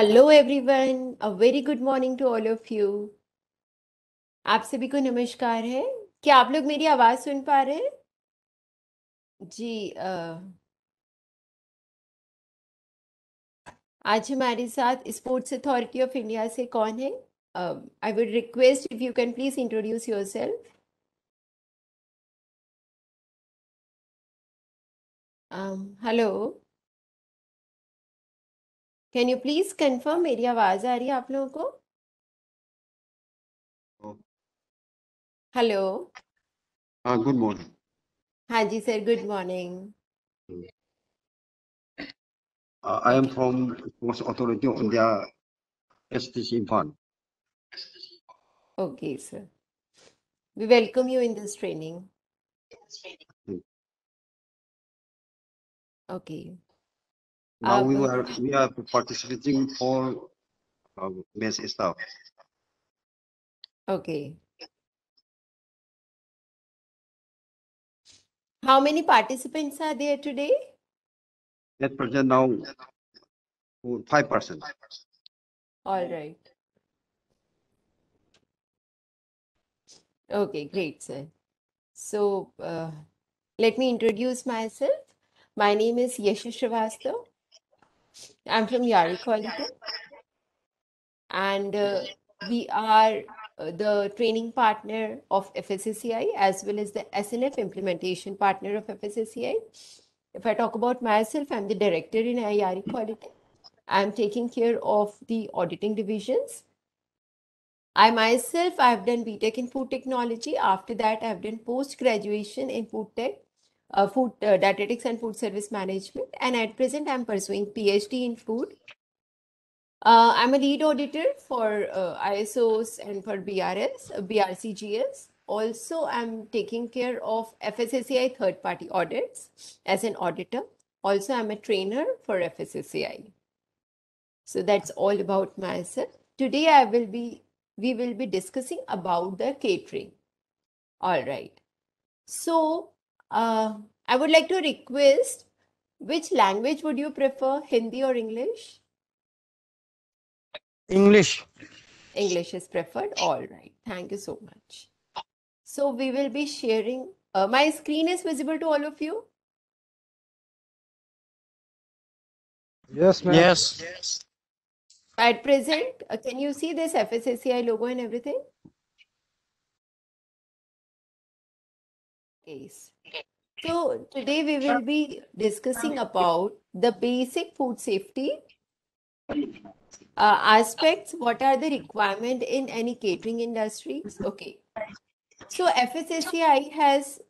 Hello everyone, a very good morning to all of you. आप सभी को नमस्कार है। क्या आप लोग मेरी आवाज़ सुन पा रहे हैं? जी। आज हमारे साथ स्पोर्ट्स अथॉरिटी ऑफ इंडिया से कौन है? I would request if you can please introduce yourself. Hello, can you please confirm मेरी आवाज़ आ रही है आप लोगों को? हेलो। Good morning. हाँ जी sir, good morning. I am from Sports Authority of India, STC Infant. Okay sir, we welcome you in this training. Okay. Now अब we are participating for base staff. ओके, how many participants are there today? At present now 5%. All right. Okay, great, sir. So, let me introduce myself. My name is Yasha Srivastav. I'm from Yari Quality, and we are the training partner of FSSCI as well as the SNF implementation partner of FSSCI. If I talk about myself, I'm the director in Yari Quality. I'm taking care of the auditing divisions. I myself, I've done BTech in food technology. After that, I've done post-graduation in food tech, food dietetics and food service management. And at present, I'm pursuing PhD in food. I'm a lead auditor for ISOs and for BRS, BRCGS. Also, I'm taking care of FSSCI third-party audits as an auditor. Also, I'm a trainer for FSSCI. So that's all about myself. Today, we will be discussing about the catering. All right. So, I would like to request, which language would you prefer, Hindi or English? English. English is preferred. All right. Thank you so much. So, we will be sharing. My screen is visible to all of you. Yes, ma'am. Yes. At present, can you see this FSSCI logo and everything? Yes. So today we will be discussing about the basic food safety aspects. What are the requirement in any catering industries? Okay. So FSSCI has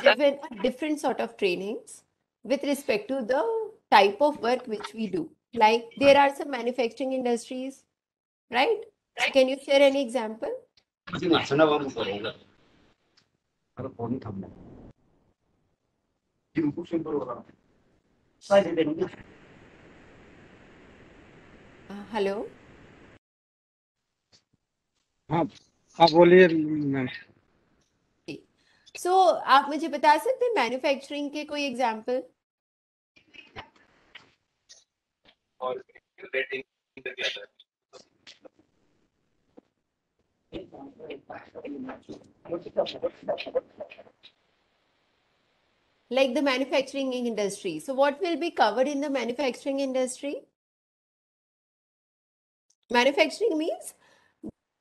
given different sort of trainings with respect to the type of work which we do. Like there are some manufacturing industries, right? So can you share any example? Hello. हाँ आप बोलिए ma'am. So आप मुझे बता सकते हैं manufacturing के कोई example? Like the manufacturing industry. So what will be covered in the manufacturing industry? Manufacturing means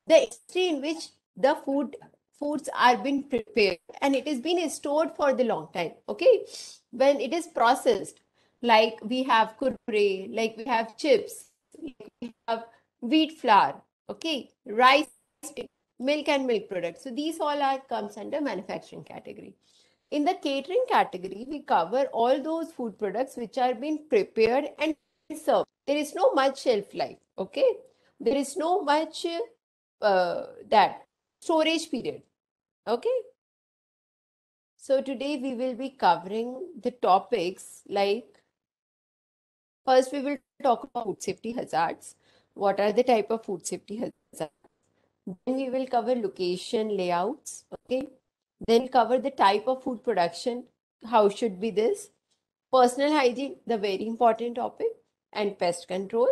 the industry in which the foods are being prepared and it is being stored for the long time. Okay, when it is processed, like we have kurkure, like we have chips, like we have wheat flour, okay, rice, milk and milk products. So these all are comes under manufacturing category. In the catering category, we cover all those food products which are being prepared and served. There is no much shelf life, okay? There is no much that storage period, okay? So today we will be covering the topics like, first we will talk about food safety hazards. What are the type of food safety hazards? Then we will cover location layouts, okay? Then cover the type of food production, how should be this? Personal hygiene, the very important topic, and pest control.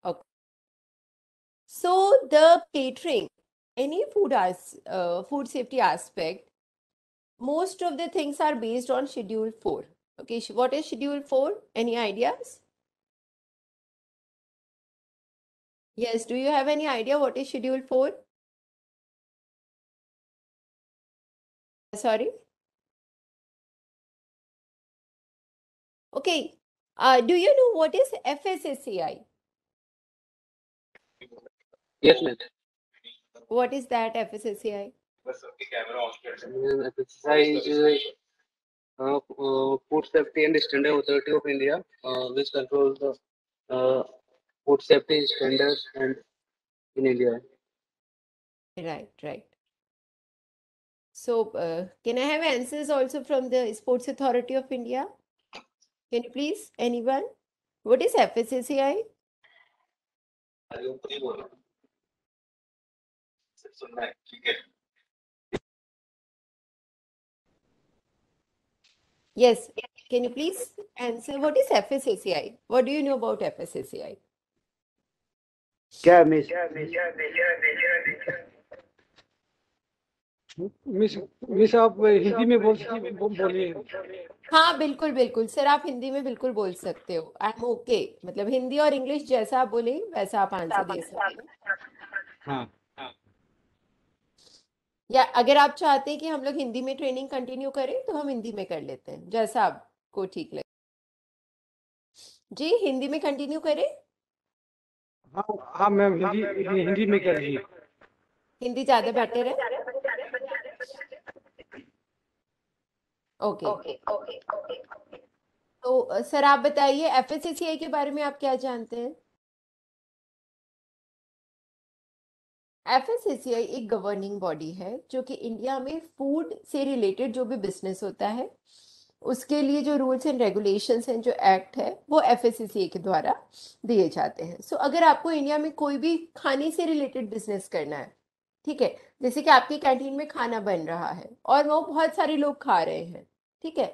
Okay. So the catering, any food safety aspect, most of the things are based on Schedule 4. Okay, what is Schedule 4? Any ideas? Yes, do you have any idea what is Schedule 4? Sorry? Okay. Do you know what is FSSAI? Yes, ma'am. What is that FSSAI? FSSAI is Food Safety and Standard Authority of India, which controls the food safety standards and in India. Right, right. So, can I have answers also from the Sports Authority of India? Can you please, anyone? What is FSSAI? Yes, can you please answer what is FSSAI? What do you know about FSSAI? क्या miss miss आप हिंदी में बोलिए। हाँ बिल्कुल बिल्कुल sir, आप हिंदी में बिल्कुल बोल सकते हो। आई एम ओके, मतलब हिंदी और इंग्लिश जैसा आप बोले वैसा आप आंसर दे सकते हो। हाँ, या अगर आप चाहते हैं कि हम लोग हिंदी में ट्रेनिंग कंटिन्यू करें तो हम हिंदी में कर लेते हैं, जैसा आपको ठीक लगे। जी हिंदी में कंटिन्यू करें? हाँ, हाँ मैम, हिंदी में कर रही। हिंदी ज्यादा बेटर है। ओके तो सर आप बताइए एफएसएसएआई के बारे में आप क्या जानते हैं? एफएसएसएआई एक गवर्निंग बॉडी है जो कि इंडिया में फूड से रिलेटेड जो भी बिजनेस होता है उसके लिए जो रूल्स एंड रेगुलेशंस हैं, जो एक्ट है, वो एफएसएसएआई के द्वारा दिए जाते हैं। सो अगर आपको इंडिया में कोई भी खाने से रिलेटेड बिजनेस करना है, ठीक है, जैसे कि आपकी कैंटीन में खाना बन रहा है और वो बहुत सारे लोग खा रहे हैं, ठीक है,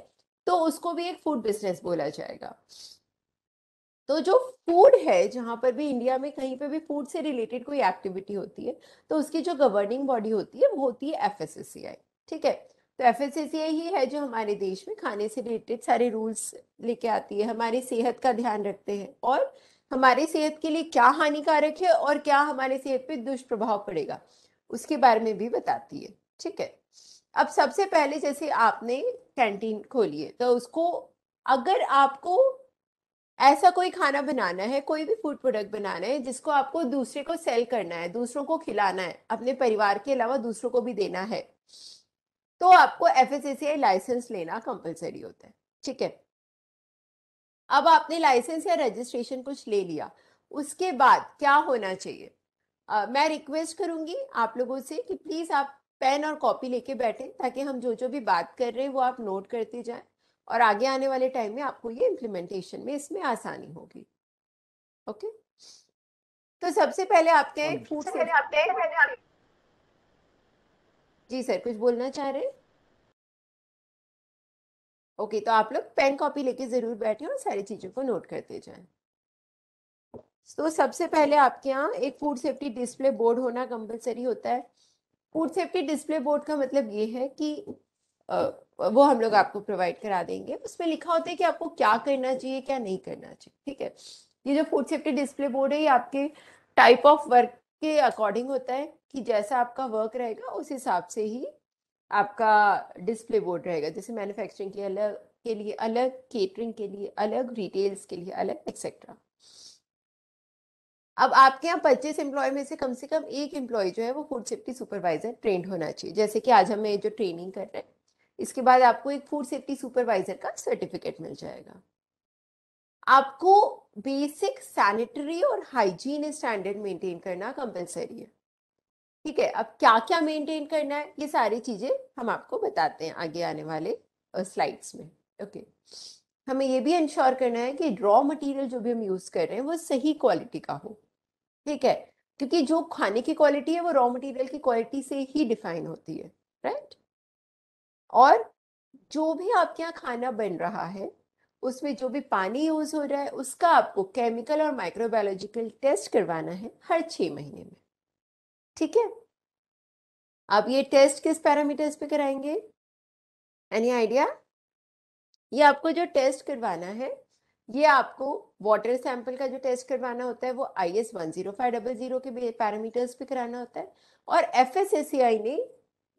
तो उसको भी एक फूड बिजनेस बोला जाएगा। तो जो फूड है, जहां पर भी इंडिया में कहीं पे भी फूड से रिलेटेड कोई एक्टिविटी होती है तो उसकी जो गवर्निंग बॉडी होती है वो होती है एफएसएसएआई, ठीक है। तो एफएसएसएआई ही है जो हमारे देश में खाने से रिलेटेड सारे रूल्स लेके आती है, हमारी सेहत का ध्यान रखते हैं और हमारी सेहत के लिए क्या हानिकारक है और क्या हमारे सेहत पे दुष्प्रभाव पड़ेगा उसके बारे में भी बताती है, ठीक है। अब सबसे पहले जैसे आपने कैंटीन खोली है तो उसको, अगर आपको ऐसा कोई खाना बनाना है, कोई भी फूड प्रोडक्ट बनाना है जिसको आपको दूसरे को सेल करना है, दूसरों को खिलाना है, अपने परिवार के अलावा दूसरों को भी देना है, तो आपको एफएसएसएआई लाइसेंस लेना कंपलसरी होता है, ठीक है। अब आपने लाइसेंस या रजिस्ट्रेशन कुछ ले लिया, उसके बाद क्या होना चाहिए? मैं रिक्वेस्ट करूंगी आप लोगों से कि प्लीज आप पेन और कॉपी लेके बैठे ताकि हम जो जो भी बात कर रहे हैं वो आप नोट करते जाएं और आगे आने वाले टाइम में आपको ये इम्प्लीमेंटेशन में इसमें आसानी होगी। ओके, तो सबसे पहले आपके एक फूड से जी सर कुछ बोलना चाह रहे हैं? ओके, तो आप लोग पेन कॉपी लेके जरूर बैठे और सारी चीजों को नोट करते जाएं। तो सबसे पहले आपके यहाँ एक फूड सेफ्टी डिस्प्ले बोर्ड होना कंपलसरी होता है। फूड सेफ्टी डिस्प्ले बोर्ड का मतलब ये है कि वो हम लोग आपको प्रोवाइड करा देंगे। उसमें लिखा होता है कि आपको क्या करना चाहिए, क्या नहीं करना चाहिए, ठीक है। ये जो फूड सेफ्टी डिस्प्ले बोर्ड है ये आपके टाइप ऑफ वर्क के अकॉर्डिंग होता है कि जैसा आपका वर्क रहेगा उस हिसाब से ही आपका डिस्प्ले बोर्ड रहेगा। जैसे मैन्युफैक्चरिंग के लिए अलग, केटरिंग के लिए अलग, रिटेल्स के लिए अलग, एक्सेट्रा। अब आपके यहाँ 25 एम्प्लॉय में से कम एक एम्प्लॉय जो है वो फूड सेफ्टी सुपरवाइजर ट्रेंड होना चाहिए। जैसे कि आज हमें जो ट्रेनिंग कर रहे हैं इसके बाद आपको एक फूड सेफ्टी सुपरवाइजर का सर्टिफिकेट मिल जाएगा। आपको बेसिक सैनिटरी और हाइजीन स्टैंडर्ड मेंटेन करना कंपलसरी है, ठीक है। अब क्या क्या मेंटेन करना है ये सारी चीजें हम आपको बताते हैं आगे आने वाले स्लाइड्स में। ओके, हमें ये भी इंश्योर करना है कि रॉ मटेरियल जो भी हम यूज कर रहे हैं वो सही क्वालिटी का हो, ठीक है, क्योंकि जो खाने की क्वालिटी है वो रॉ मटेरियल की क्वालिटी से ही डिफाइन होती है, राइट। और जो भी आपके यहाँ खाना बन रहा है उसमें जो भी पानी यूज हो रहा है उसका आपको केमिकल और माइक्रोबायोलॉजिकल टेस्ट करवाना है हर 6 महीने में। ठीक है, आप ये टेस्ट किस पैरामीटर्स पे कराएंगे? Any idea? ये आपको जो टेस्ट करवाना है, ये आपको वाटर सैंपल का जो टेस्ट करवाना होता है वो IS 10500 के पैरामीटर्स पे कराना होता है, और FSSAI ने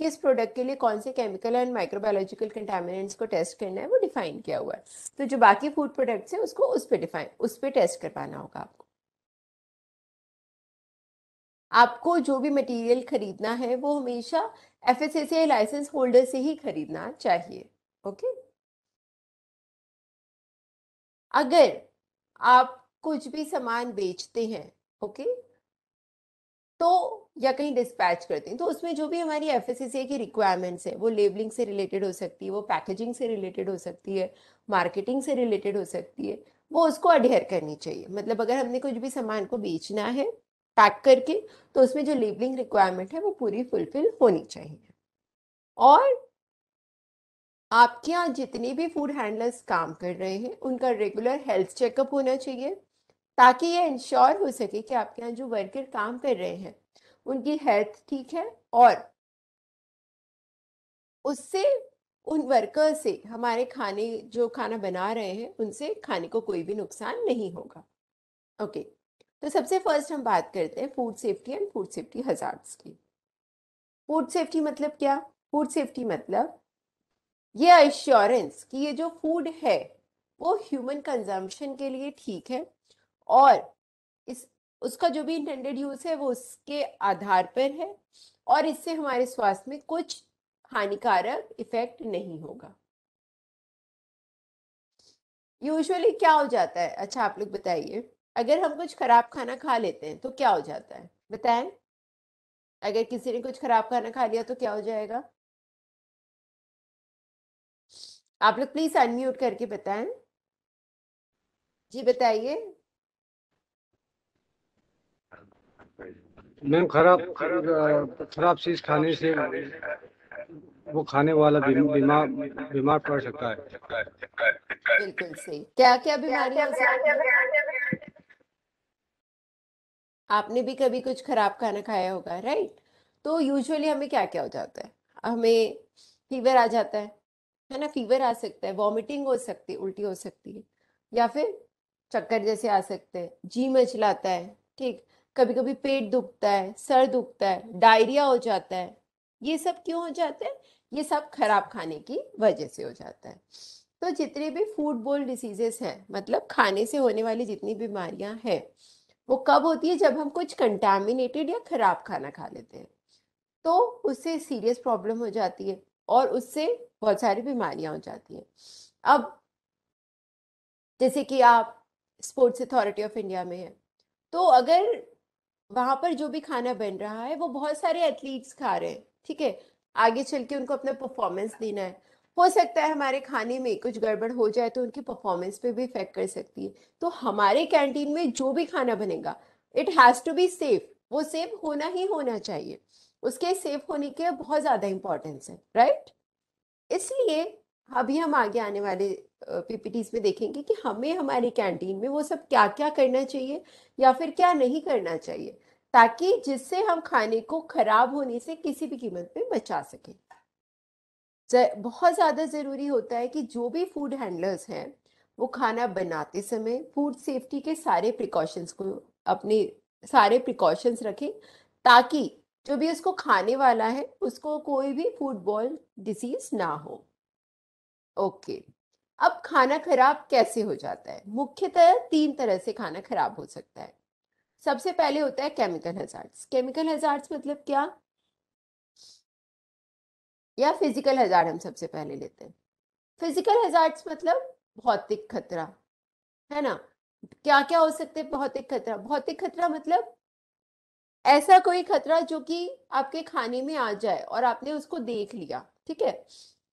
किस प्रोडक्ट के लिए कौन से केमिकल एंड माइक्रोबायोलॉजिकल कंटामिनेंट्स को टेस्ट करना है वो डिफाइन किया हुआ है। तो जो बाकी फूड प्रोडक्ट्स हैं उसको उस पे टेस्ट करवाना होगा आपको। आपको जो भी मटेरियल खरीदना है वो हमेशा FSSAI लाइसेंस होल्डर से ही खरीदना चाहिए। ओके, अगर आप कुछ भी सामान बेचते हैं, ओके, तो या कहीं डिस्पैच करते हैं, तो उसमें जो भी हमारी FSSAI की रिक्वायरमेंट्स है वो लेबलिंग से रिलेटेड हो सकती है, वो पैकेजिंग से रिलेटेड हो सकती है, मार्केटिंग से रिलेटेड हो सकती है, वो उसको अडेयर करनी चाहिए। मतलब अगर हमने कुछ भी सामान को बेचना है पैक करके, तो उसमें जो लेबलिंग रिक्वायरमेंट है वो पूरी फुलफिल होनी चाहिए। और आपके यहाँ जितने भी फूड हैंडलर्स काम कर रहे हैं उनका रेगुलर हेल्थ चेकअप होना चाहिए, ताकि ये इंश्योर हो सके कि आपके यहाँ जो वर्कर काम कर रहे हैं उनकी हेल्थ ठीक है, और उससे उन वर्कर से हमारे खाने जो खाना बना रहे हैं उनसे खाने को कोई भी नुकसान नहीं होगा। ओके, तो सबसे फर्स्ट हम बात करते हैं food safety and food safety hazards की। फूड सेफ्टी मतलब क्या? फूड सेफ्टी मतलब ये अश्योरेंस कि ये जो फूड है वो ह्यूमन कंजम्पशन के लिए ठीक है, और इस उसका जो भी इंटेंडेड यूज है वो उसके आधार पर है, और इससे हमारे स्वास्थ्य में कुछ हानिकारक इफेक्ट नहीं होगा। यूजुअली क्या हो जाता है, अच्छा आप लोग बताइए, अगर हम कुछ खराब खाना खा लेते हैं तो क्या हो जाता है बताएं? अगर किसी ने कुछ खराब खाना खा लिया तो क्या हो जाएगा? आप लोग प्लीज अनम्यूट करके बताएं। जी बताइए। मैम खराब चीज खाने से वो खाने वाला बीमार बीमार पड़ सकता है। बिल्कुल सही। क्या क्या बीमारियां हो सकती हैं? आपने भी कभी कुछ खराब खाना खाया होगा, राइट? तो यूजुअली हमें क्या क्या हो जाता है? हमें फीवर आ जाता है ना? फीवर आ सकता है, वॉमिटिंग हो सकती है, उल्टी हो सकती है, या फिर चक्कर जैसे आ सकते हैं, जी मचलाता है, ठीक, कभी कभी पेट दुखता है, सर दुखता है, डायरिया हो जाता है। ये सब क्यों हो जाता है? ये सब खराब खाने की वजह से हो जाता है। तो जितने भी फूड बोर्न डिसीजेस हैं, मतलब खाने से होने वाली जितनी बीमारियां हैं, वो कब होती है? जब हम कुछ कंटामिनेटेड या खराब खाना खा लेते हैं, तो उससे सीरियस प्रॉब्लम हो जाती है और उससे बहुत सारी बीमारियां हो जाती हैं। अब जैसे कि आप स्पोर्ट्स अथॉरिटी ऑफ इंडिया में है, तो अगर वहां पर जो भी खाना बन रहा है वो बहुत सारे एथलीट्स खा रहे हैं, ठीक है, आगे चल के उनको अपना परफॉर्मेंस देना है, हो सकता है हमारे खाने में कुछ गड़बड़ हो जाए तो उनकी परफॉर्मेंस पे भी इफेक्ट कर सकती है। तो हमारे कैंटीन में जो भी खाना बनेगा, it has to be safe, वो सेफ होना ही होना चाहिए, उसके सेफ होने के बहुत ज्यादा इंपॉर्टेंस है, राइट? इसलिए अभी हम आगे आने वाले PPTs में देखेंगे कि हमें हमारी कैंटीन में वो सब क्या क्या करना चाहिए या फिर क्या नहीं करना चाहिए, ताकि जिससे हम खाने को खराब होने से किसी भी कीमत पे बचा सकें। बहुत ज़्यादा ज़रूरी होता है कि जो भी फूड हैंडलर्स हैं वो खाना बनाते समय फूड सेफ्टी के सारे प्रिकॉशंस को अपने सारे प्रिकॉशंस रखें, ताकि जो भी उसको खाने वाला है उसको कोई भी फूड बॉर्न डिसीज ना हो। ओके, अब खाना खराब कैसे हो जाता है? मुख्यतः 3 तरह से खाना खराब हो सकता है। सबसे पहले होता है केमिकल हैजार्ड्स। केमिकल हैजार्ड्स मतलब क्या? या फिजिकल हैजार्ड हम सबसे पहले लेते हैं। फिजिकल हैजार्ड्स मतलब भौतिक खतरा, है ना? क्या क्या हो सकते हैं भौतिक खतरा? भौतिक खतरा मतलब ऐसा कोई खतरा जो कि आपके खाने में आ जाए और आपने उसको देख लिया, ठीक है,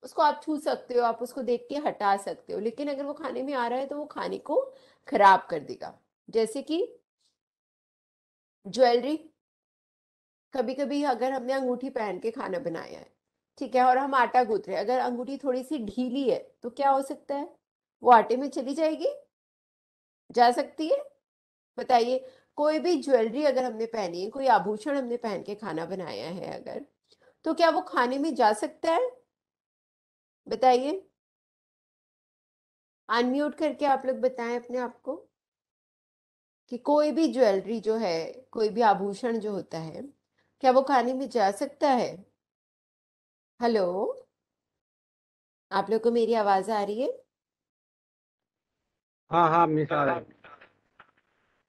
उसको आप छू सकते हो, आप उसको देख के हटा सकते हो, लेकिन अगर वो खाने में आ रहा है तो वो खाने को खराब कर देगा। जैसे कि ज्वेलरी, कभी कभी अगर हमने अंगूठी पहन के खाना बनाया है, ठीक है, और हम आटा गूंथ रहे हैं, अगर अंगूठी थोड़ी सी ढीली है तो क्या हो सकता है? वो आटे में चली जाएगी, जा सकती है? बताइए। कोई भी ज्वेलरी अगर हमने पहनी है, कोई आभूषण हमने पहन के खाना बनाया है अगर, तो क्या वो खाने में जा सकता है? बताइए, अनम्यूट करके आप लोग बताएं अपने आप को कि कोई भी ज्वेलरी जो है, कोई भी आभूषण जो होता है, क्या वो खाने में जा सकता है? हेलो, आप लोग को मेरी आवाज आ रही है? हाँ हाँ मिस आ रहा है।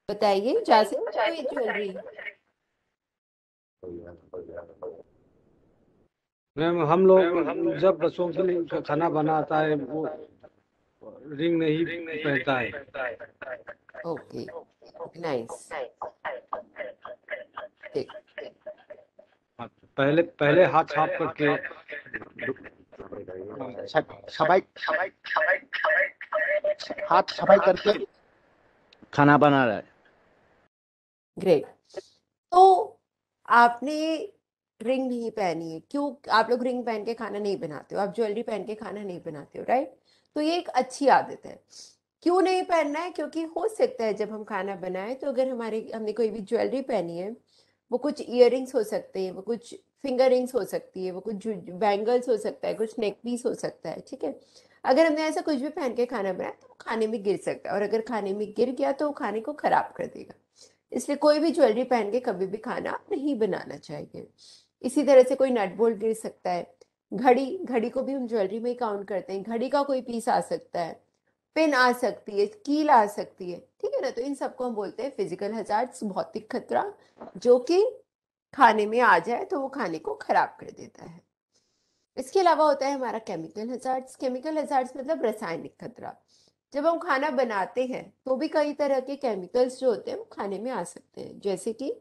बताइए, जा सकती है कोई ज्वेलरी? मैम हम लोग जब बच्चों के लिए खाना बनाता है वो रिंग नहीं पहनता है। Okay, nice. ठीक। हाँ, पहले पहले हाथ साफ करके सफाई हाथ सफाई करके खाना बना रहा है। ग्रेट। तो आपने रिंग नहीं पहनी है, क्यों? आप लोग रिंग पहन के खाना नहीं बनाते हो, आप ज्वेलरी पहन के खाना नहीं बनाते हो, राइट? तो ये एक अच्छी आदत है। क्यों नहीं पहनना है? क्योंकि हो सकता है जब हम खाना बनाएं तो अगर हमने कोई भी ज्वेलरी पहनी है, वो कुछ इयररिंग्स हो सकते हैं, वो कुछ फिंगर रिंग्स हो सकती है, वो कुछ बैंगल्स हो सकता है, कुछ नेक पीस हो सकता है, ठीक है? अगर हमने ऐसा कुछ भी पहन के खाना बनाया तो वो खाने में गिर सकता है, और अगर खाने में गिर गया तो वो खाने को खराब कर देगा। इसलिए कोई भी ज्वेलरी पहन के कभी भी खाना नहीं बनाना चाहिए। इसी तरह से कोई नट बोल्ट गिर सकता है, घड़ी घड़ी को भी हम ज्वेलरी में ही काउंट करते हैं, घड़ी का कोई पीस आ सकता है, पिन आ सकती है, कील आ सकती है, ठीक है ना? तो इन सबको हम बोलते हैं फिजिकल हजार्ड्स, भौतिक खतरा, जो कि खाने में आ जाए तो वो खाने को खराब कर देता है। इसके अलावा होता है हमारा केमिकल हजार्ड्स। केमिकल हजार्ड्स मतलब रासायनिक खतरा। जब हम खाना बनाते हैं तो भी कई तरह के केमिकल्स जो होते हैं वो खाने में आ सकते हैं, जैसे कि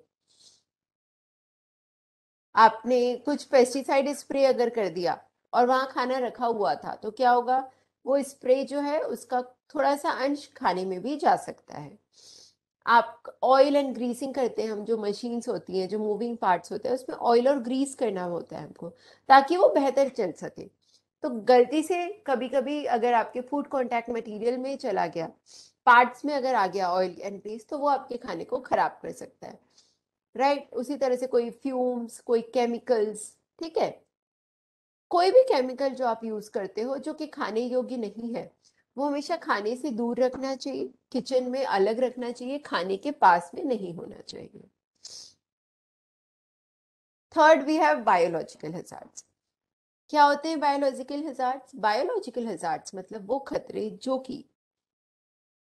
आपने कुछ पेस्टिसाइड स्प्रे अगर कर दिया और वहां खाना रखा हुआ था तो क्या होगा? वो स्प्रे जो है उसका थोड़ा सा अंश खाने में भी जा सकता है। आप ऑयल एंड ग्रीसिंग करते हैं, हम जो मशीन्स होती हैं, जो मूविंग पार्ट्स होते हैं, उसमें ऑयल और ग्रीस करना होता है हमको, ताकि वो बेहतर चल सके। तो गलती से कभी कभी अगर आपके फूड कांटेक्ट मटेरियल में चला गया, पार्ट्स में अगर आ गया ऑयल एंड ग्रीस, तो वो आपके खाने को खराब कर सकता है, राइट? उसी तरह से कोई फ्यूम्स, कोई केमिकल्स, ठीक है? कोई भी केमिकल जो आप यूज करते हो जो कि खाने योग्य नहीं है, वो हमेशा खाने से दूर रखना चाहिए, किचन में अलग रखना चाहिए, खाने के पास में नहीं होना चाहिए। Third, we have biological hazards. क्या होते हैं बायोलॉजिकल हजार्ड्स? बायोलॉजिकल हजार्ड्स मतलब वो खतरे जो कि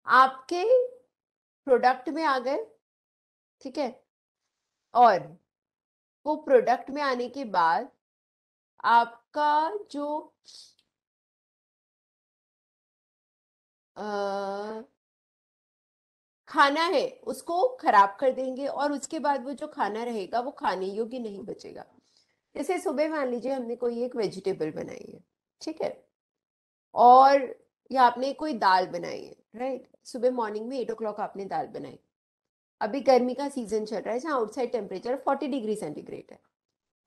आपके प्रोडक्ट में आ गए, ठीक है? और वो प्रोडक्ट में आने के बाद आपका जो खाना है उसको खराब कर देंगे, और उसके बाद वो जो खाना रहेगा वो खाने योग्य नहीं बचेगा। जैसे सुबह मान लीजिए हमने कोई एक वेजिटेबल बनाई है, ठीक है? और या आपने कोई दाल बनाई है, राइट? सुबह मॉर्निंग में 8 o'clock आपने दाल बनाई। अभी गर्मी का सीजन चल रहा है जहाँ आउटसाइड टेम्परेचर 40 डिग्री सेंटीग्रेड है।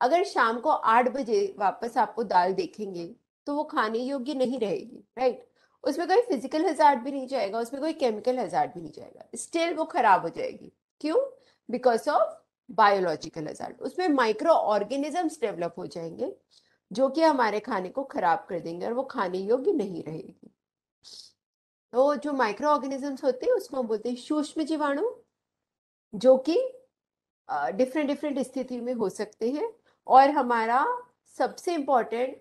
अगर शाम को 8 बजे वापस आपको दाल देखेंगे तो वो खाने योग्य नहीं रहेगी, राइट? उसमें कोई फिजिकल हजार्ड भी नहीं जाएगा, उसमें कोई केमिकल हजार्ड भी नहीं जाएगा, स्टिल वो खराब हो जाएगी। क्यों? Because of biological hazard. उसमें माइक्रो ऑर्गेनिजम्स डेवलप हो जाएंगे जो कि हमारे खाने को खराब कर देंगे और वो खाने योग्य नहीं रहेगी। तो जो माइक्रो ऑर्गेनिजम्स होते हैं उसको हम बोलते हैं सूक्ष्म जीवाणु, जो कि डिफरेंट डिफरेंट स्थिति में हो सकते हैं, और हमारा सबसे इम्पोर्टेंट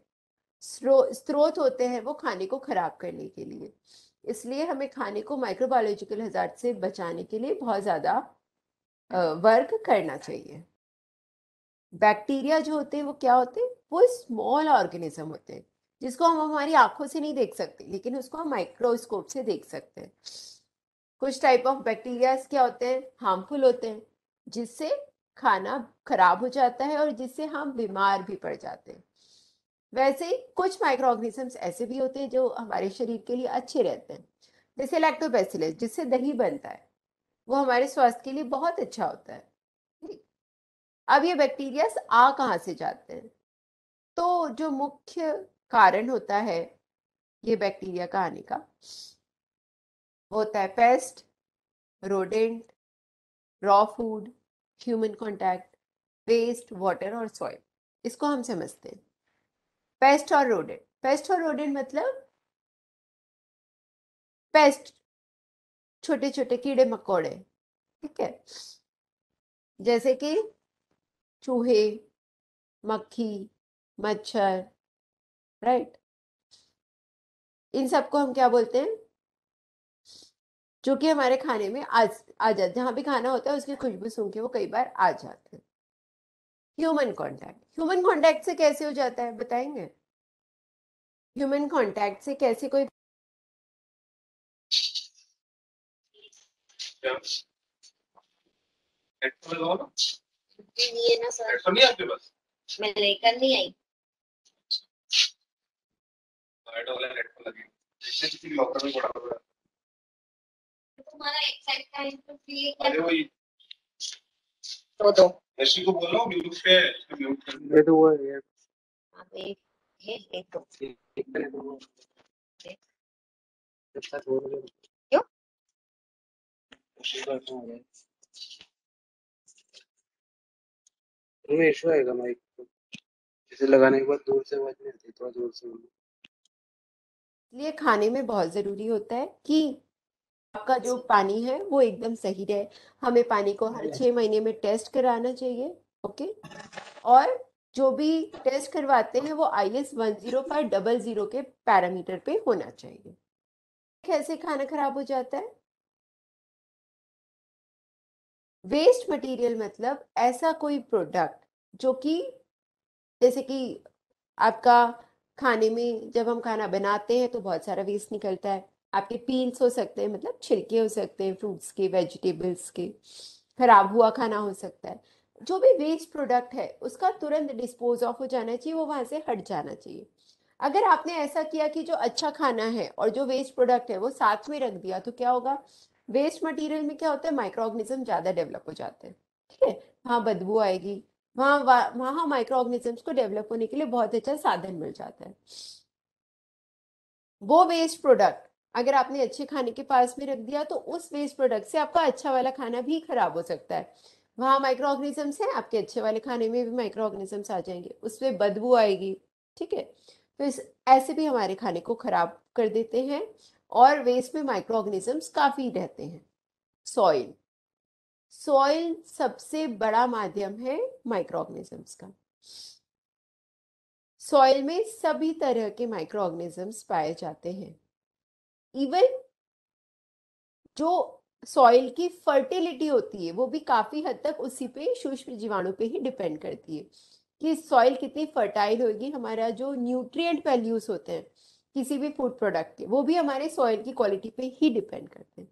स्रोत होते हैं वो खाने को खराब करने के लिए। इसलिए हमें खाने को माइक्रोबायोलॉजिकल हजार्ड से बचाने के लिए बहुत ज्यादा वर्क करना चाहिए। बैक्टीरिया जो होते हैं वो क्या होते हैं? वो स्मॉल ऑर्गेनिज्म होते हैं जिसको हम हमारी आंखों से नहीं देख सकते, लेकिन उसको हम माइक्रोस्कोप से देख सकते हैं। कुछ टाइप ऑफ बैक्टीरिया क्या होते हैं? हार्मफुल होते हैं, जिससे खाना खराब हो जाता है और जिससे हम बीमार भी पड़ जाते हैं। वैसे ही कुछ माइक्रो ऑर्गेनिजम्स ऐसे भी होते हैं जो हमारे शरीर के लिए अच्छे रहते हैं, जैसे लैक्टोबैसिलस जिससे दही बनता है, वो हमारे स्वास्थ्य के लिए बहुत अच्छा होता है। अब ये बैक्टीरिया आ कहाँ से जाते हैं? तो जो मुख्य कारण होता है ये बैक्टीरिया का आने का, होता है pest, rodent, raw food, human contact, waste, water और सॉइल। इसको हम समझते हैं। पेस्ट और रोडेंट, पेस्ट और रोडेंट मतलब पेस्ट छोटे छोटे कीड़े मकोड़े, ठीक है, जैसे कि चूहे, मक्खी, मच्छर, राइट। इन सबको हम क्या बोलते हैं, जो कि हमारे खाने में आ जाते, जहां भी खाना होता है उसकी खुशबू सूंघ के वो कई बार आ जाते हैं। ह्यूमन कांटेक्ट, ह्यूमन कांटेक्ट से कैसे हो जाता है बताएंगे? ह्यूमन कांटेक्ट से कैसे कोई हेडफोन लगाओ ना। नहीं है ना सर, हेडफोन नहीं है आपके पास? मैं लेकर नहीं आई। हेडफोन वाला हेडफोन लगे जैसे किसी लॉकर में पड़ा हुआ है। तुम्हारा एक साइड का इनपुट लिए अरे वही तो दो। ऋषि को बोल रहा हूँ म्यूट पे है, इसको म्यूट कर दे। ये तो वो है यार। आप एक दो। एक मिनट रुको। अच्छा छोड़ दो। क्यों? ऋषि का क्या हो रहा है? तुम्हें इशू आएगा माइक को। इसे लगाने के बाद दूर से आवाज नहीं आती, थोड़ा दूर से बोलो। लिए खाने में बहुत जरूरी होता है कि आपका जो पानी है वो एकदम सही रहे। हमें पानी को हर 6 महीने में टेस्ट कराना चाहिए, ओके। और जो भी टेस्ट करवाते हैं वो IS 10500 के पैरामीटर पे होना चाहिए। कैसे खाना खराब हो जाता है? वेस्ट मटेरियल मतलब ऐसा कोई प्रोडक्ट जो कि, जैसे कि आपका खाने में जब हम खाना बनाते हैं तो बहुत सारा वेस्ट निकलता है। आपके पील्स हो सकते हैं, मतलब छिलके हो सकते हैं फ्रूट्स के, वेजिटेबल्स के, खराब हुआ खाना हो सकता है। जो भी वेस्ट प्रोडक्ट है उसका तुरंत डिस्पोज ऑफ हो जाना चाहिए, वो वहां से हट जाना चाहिए। अगर आपने ऐसा किया कि जो अच्छा खाना है और जो वेस्ट प्रोडक्ट है वो साथ में रख दिया तो क्या होगा, वेस्ट मटेरियल में क्या होता है, माइक्रो ऑर्गेनिज्म ज्यादा डेवलप हो जाते हैं, ठीक है। वहां बदबू आएगी, वहां माइक्रो ऑर्गेनिजम्स को डेवलप होने के लिए बहुत अच्छा साधन मिल जाता है। वो वेस्ट प्रोडक्ट अगर आपने अच्छे खाने के पास में रख दिया तो उस वेस्ट प्रोडक्ट से आपका अच्छा वाला खाना भी खराब हो सकता है। वहां माइक्रो ऑर्गेनिजम्स हैं, आपके अच्छे वाले खाने में भी माइक्रो ऑर्गेनिजम्स आ जाएंगे, उसमें बदबू आएगी, ठीक है। तो ऐसे भी हमारे खाने को खराब कर देते हैं। और वेस्ट में माइक्रो ऑर्गेनिजम्स काफी रहते हैं। सॉइल, सॉइल सबसे बड़ा माध्यम है माइक्रो ऑर्गेनिजम्स का। सॉइल में सभी तरह के माइक्रो ऑर्गेनिजम्स पाए जाते हैं। इवन जो सॉइल की फर्टिलिटी होती है वो भी काफी हद तक उसी पे, सूक्ष्म जीवाणु पे ही डिपेंड करती है कि सॉइल कितनी फर्टाइल होगी। हमारा जो न्यूट्रिएंट वैल्यूज होते हैं किसी भी फूड प्रोडक्ट के, वो भी हमारे सॉइल की क्वालिटी पे ही डिपेंड करते हैं।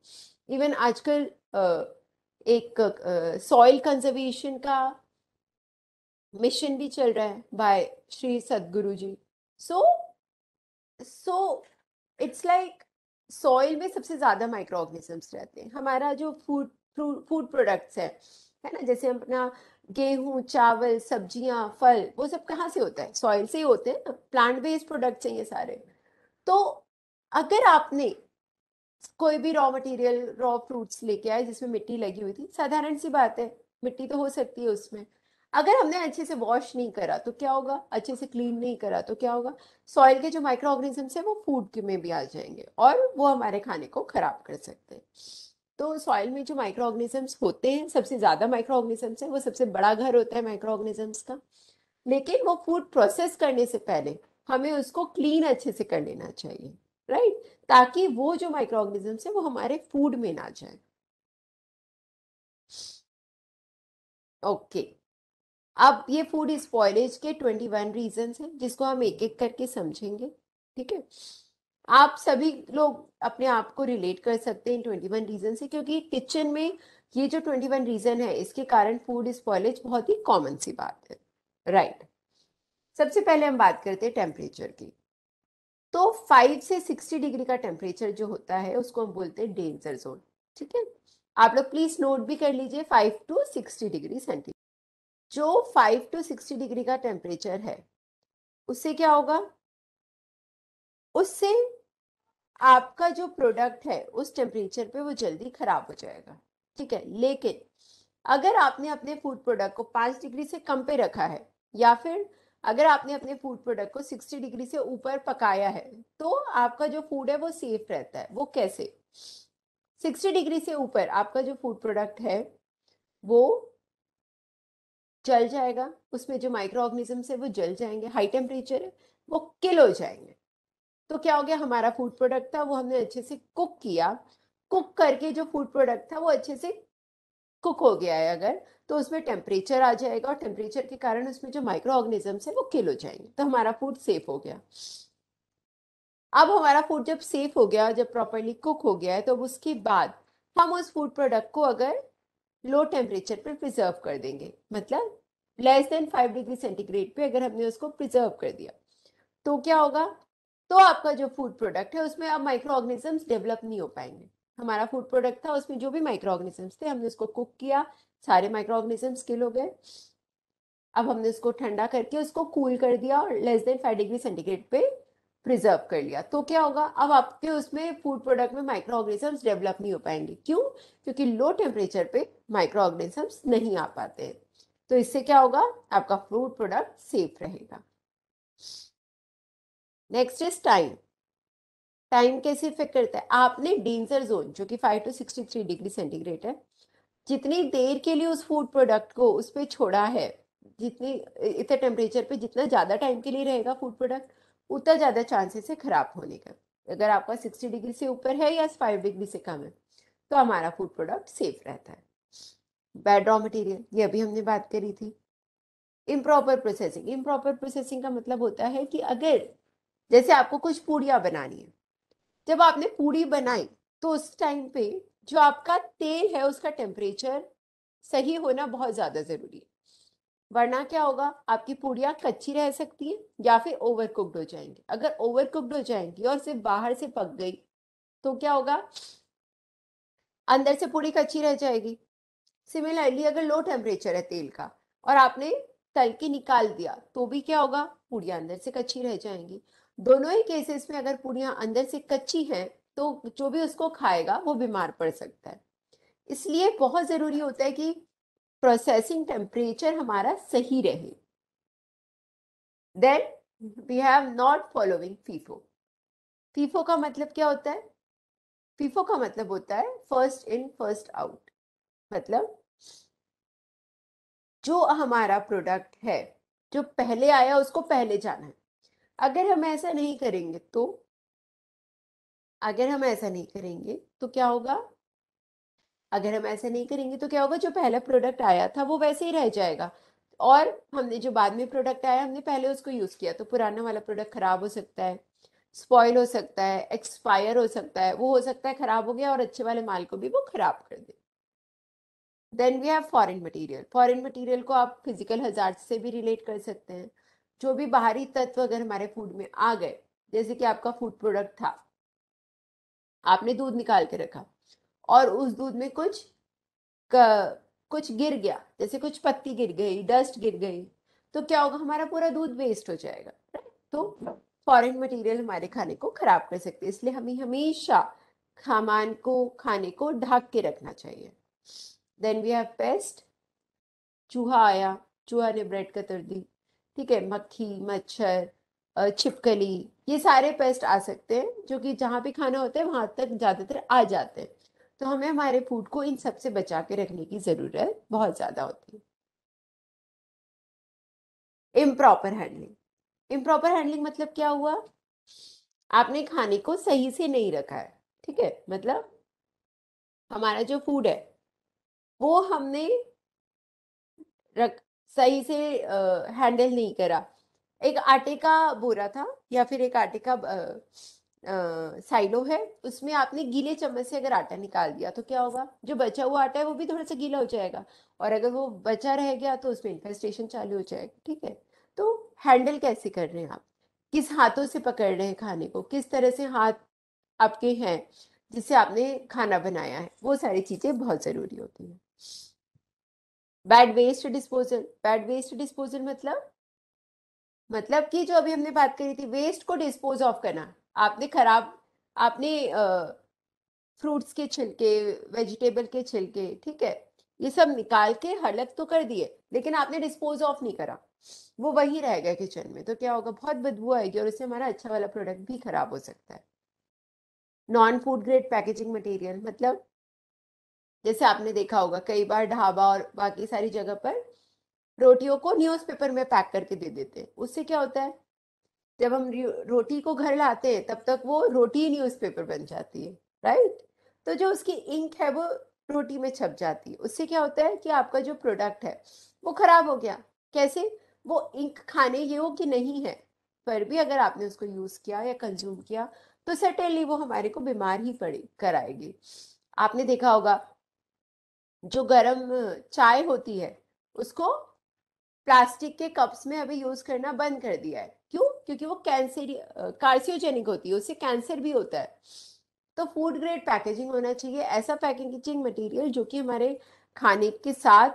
इवन आजकल एक सॉइल कंजर्वेशन का मिशन भी चल रहा है बाय श्री सदगुरु जी। सो सो इट्स लाइक सॉइल में सबसे ज्यादा माइक्रो ऑर्गेनिजम्स रहते हैं। हमारा जो फूड प्रोडक्ट्स है ना, जैसे हम अपना गेहूं, चावल, सब्जियां, फल, वो सब कहाँ से होता है, सॉइल से ही होते हैं ना। प्लांट बेस्ड प्रोडक्ट्स हैं ये सारे। तो अगर आपने कोई भी रॉ मटेरियल, रॉ फ्रूट्स लेके आए जिसमें मिट्टी लगी हुई थी, साधारण सी बात है, मिट्टी तो हो सकती है उसमें। अगर हमने अच्छे से वॉश नहीं करा तो क्या होगा, अच्छे से क्लीन नहीं करा तो क्या होगा, सॉइल के जो माइक्रो ऑर्गेनिजम्स है वो फूड के में भी आ जाएंगे और वो हमारे खाने को खराब कर सकते हैं। तो सॉइल में जो माइक्रो ऑर्गेनिजम्स होते हैं, सबसे ज्यादा माइक्रो ऑर्गेनिजम्स है, वो सबसे बड़ा घर होता है माइक्रो ऑर्गेनिजम्स का। लेकिन वो फूड प्रोसेस करने से पहले हमें उसको क्लीन अच्छे से कर लेना चाहिए, राइट, ताकि वो जो माइक्रो ऑर्गेनिजम्स है वो हमारे फूड में ना जाए। ओके, अब ये फूड स्पॉइलेज के 21 रीजंस हैं जिसको हम एक एक करके समझेंगे, ठीक है। आप सभी लोग अपने आप को रिलेट कर सकते हैं 21 रीजन से, क्योंकि किचन में ये जो 21 रीजन है इसके कारण फूड स्पॉइलेज बहुत ही कॉमन सी बात है, राइट। सबसे पहले हम बात करते हैं टेम्परेचर की। तो 5 से 60 डिग्री का टेम्परेचर जो होता है उसको हम बोलते हैं डेंजर जोन, ठीक है। आप लोग प्लीज नोट भी कर लीजिए, 5 टू 60 डिग्री सेंटीग्रेड। जो 5 टू 60 डिग्री का टेम्परेचर है उससे क्या होगा, उससे आपका जो प्रोडक्ट है उस टेम्परेचर पे वो जल्दी खराब हो जाएगा, ठीक है। लेकिन अगर आपने अपने फूड प्रोडक्ट को 5 डिग्री से कम पे रखा है, या फिर अगर आपने अपने फूड प्रोडक्ट को 60 डिग्री से ऊपर पकाया है, तो आपका जो फूड है वो सेफ रहता है। वो कैसे? 60 डिग्री से ऊपर आपका जो फूड प्रोडक्ट है वो जल जाएगा, उसमें जो माइक्रो ऑर्गेनिजम्स है वो जल जाएंगे, हाई टेम्परेचर है वो किल हो जाएंगे। तो क्या हो गया, हमारा फूड प्रोडक्ट था वो हमने अच्छे से कुक किया, कुक करके जो फूड प्रोडक्ट था वो अच्छे से कुक हो गया है अगर, तो उसमें टेम्परेचर आ जाएगा और टेम्परेचर के कारण उसमें जो माइक्रो ऑर्गेनिजम्स है वो किल हो जाएंगे, तो हमारा फूड सेफ हो गया। अब हमारा फूड जब सेफ हो गया, जब प्रॉपरली कुक हो गया है, तो उसके बाद हम उस फूड प्रोडक्ट को अगर लो टेम्परेचर पे प्रिजर्व कर देंगे, मतलब लेस देन 5 डिग्री सेंटीग्रेड पे अगर हमने उसको प्रिजर्व कर दिया, तो क्या होगा, तो आपका जो फूड प्रोडक्ट है उसमें अब माइक्रो ऑर्गेनिजम्स डेवलप नहीं हो पाएंगे। हमारा फूड प्रोडक्ट था उसमें जो भी माइक्रो ऑर्गेनिजम्स थे, हमने उसको कुक किया, सारे माइक्रो ऑर्गेनिजम्स किल हो गए। अब हमने उसको ठंडा करके उसको कूल कर दिया और लेस देन 5 डिग्री सेंटीग्रेड पे प्रिजर्व कर लिया, तो क्या होगा, अब आपके उसमें फूड प्रोडक्ट में माइक्रो ऑर्गेनिजम्स डेवलप नहीं हो पाएंगे। क्यों? क्योंकि लो टेम्परेचर पे माइक्रो ऑर्गेनिजम्स नहीं आ पाते हैं। तो इससे क्या होगा, आपका फूड प्रोडक्ट सेफ रहेगा। Next is time. टाइम कैसे इफेक्ट करता है? आपने डेंजर जोन जो कि 5 to 63 डिग्री सेंटीग्रेड है, जितनी देर के लिए उस फूड प्रोडक्ट को उस पर छोड़ा है, जितनी इतने टेम्परेचर पे जितना ज़्यादा टाइम के लिए रहेगा फूड प्रोडक्ट, उतना ज़्यादा चांसेस है खराब होने का। अगर आपका 60 डिग्री से ऊपर है या 5 डिग्री से कम है, तो हमारा फूड प्रोडक्ट सेफ रहता है। बैड रॉ मटेरियल, ये अभी हमने बात करी थी। Improper processing. इम्प्रॉपर प्रोसेसिंग का मतलब होता है कि अगर जैसे आपको कुछ पूड़ियाँ बनानी है, जब आपने पूड़ी बनाई तो उस टाइम पे जो आपका तेल है उसका टेम्परेचर सही होना बहुत ज्यादा जरूरी है, वरना क्या होगा, आपकी पूड़ियाँ कच्ची रह सकती है या फिर ओवर कुक्ड हो जाएंगी। अगर ओवर कुक्ड हो जाएंगी और सिर्फ बाहर से पक गई, तो क्या होगा, अंदर से पूड़ी कच्ची रह जाएगी। सिमिलरली अगर लो टेम्परेचर है तेल का और आपने तल के निकाल दिया, तो भी क्या होगा, पूड़ियाँ अंदर से कच्ची रह जाएंगी। दोनों ही केसेस में अगर पूड़ियाँ अंदर से कच्ची हैं, तो जो भी उसको खाएगा वो बीमार पड़ सकता है। इसलिए बहुत जरूरी होता है कि प्रोसेसिंग टेम्परेचर हमारा सही रहे। Then we have not following FIFO. FIFO का मतलब क्या होता है? फीफो का मतलब होता है फर्स्ट इन फर्स्ट आउट। मतलब जो हमारा प्रोडक्ट है, जो पहले आया उसको पहले जाना है। अगर हम ऐसा नहीं करेंगे तो क्या होगा, जो पहला प्रोडक्ट आया था वो वैसे ही रह जाएगा, और हमने जो बाद में प्रोडक्ट आया हमने पहले उसको यूज किया, तो पुराना वाला प्रोडक्ट खराब हो सकता है, स्पॉइल हो सकता है, एक्सपायर हो सकता है, वो हो सकता है खराब हो गया और अच्छे वाले माल को भी वो खराब कर दे। Then we have foreign material. Foreign material को आप फिजिकल हजार्ड से भी रिलेट कर सकते हैं। जो भी बाहरी तत्व अगर हमारे फूड में आ गए, जैसे कि आपका फूड प्रोडक्ट था, आपने दूध निकाल के रखा और उस दूध में कुछ गिर गया, जैसे कुछ पत्ती गिर गई, डस्ट गिर गई, तो क्या होगा, हमारा पूरा दूध वेस्ट हो जाएगा। तो फॉरेन मटेरियल हमारे खाने को खराब कर सकते हैं, इसलिए हमें हमेशा सामान को, खाने को ढक के रखना चाहिए। Then we have pest. चूहा आया, चूहा ने ब्रेड कतर दी, ठीक है, मक्खी, मच्छर, छिपकली, ये सारे पेस्ट आ सकते हैं जो कि जहाँ पे खाना होता है वहां तक ज्यादातर आ जाते हैं। तो हमें हमारे फूड को इन सब से बचा के रखने की जरूरत बहुत ज्यादा होती है। Improper handling. इम्प्रॉपर हैंडलिंग मतलब क्या हुआ, आपने खाने को सही से नहीं रखा है, ठीक है, मतलब हमारा जो फूड है वो हमने सही से हैंडल नहीं करा। एक आटे का बोरा था या फिर एक आटे का साइलो है, उसमें आपने गीले चम्मच से अगर आटा निकाल दिया, तो क्या होगा, जो बचा हुआ आटा है वो भी थोड़ा सा गीला हो जाएगा, और अगर वो बचा रह गया तो उसमें इन्फेस्टेशन चालू हो जाएगा, ठीक है। तो हैंडल कैसे कर रहे हैं आप, किस हाथों से पकड़ रहे हैं खाने को, किस तरह से हाथ आपके हैं जिससे आपने खाना बनाया है, वो सारी चीजें बहुत जरूरी होती हैं। Bad waste disposal. Bad waste disposal मतलब कि जो अभी हमने बात करी थी, वेस्ट को डिस्पोज ऑफ करना। आपने खराब आपने फ्रूट्स के छिलके, वेजिटेबल के छिलके, ठीक है, ये सब निकाल के अलग तो कर दिए, लेकिन आपने डिस्पोज ऑफ नहीं करा, वो वही रह गया किचन में, तो क्या होगा, बहुत बदबू आएगी और उससे हमारा अच्छा वाला प्रोडक्ट भी खराब हो सकता है। Non food grade packaging material मतलब जैसे आपने देखा होगा कई बार ढाबा और बाकी सारी जगह पर रोटियों को न्यूज़पेपर में पैक करके दे देते हैं। उससे क्या होता है, जब हम रोटी को घर लाते हैं तब तक वो रोटी न्यूज़पेपर बन जाती है, राइट। तो जो उसकी इंक है वो रोटी में छप जाती है। उससे क्या होता है कि आपका जो प्रोडक्ट है वो खराब हो गया। कैसे, वो इंक खाने योग्य नहीं है, पर भी अगर आपने उसको यूज किया या कंज्यूम किया तो सर्टेनली वो हमारे को बीमार ही पड़े कराएगी। आपने देखा होगा जो गर्म चाय होती है उसको प्लास्टिक के कप्स में अभी यूज करना बंद कर दिया है। क्यों? क्योंकि वो कार्सियोजेनिक होती है, उससे कैंसर भी होता है। तो फूड ग्रेड पैकेजिंग होना चाहिए, ऐसा पैकेजिंग मटेरियल जो कि हमारे खाने के साथ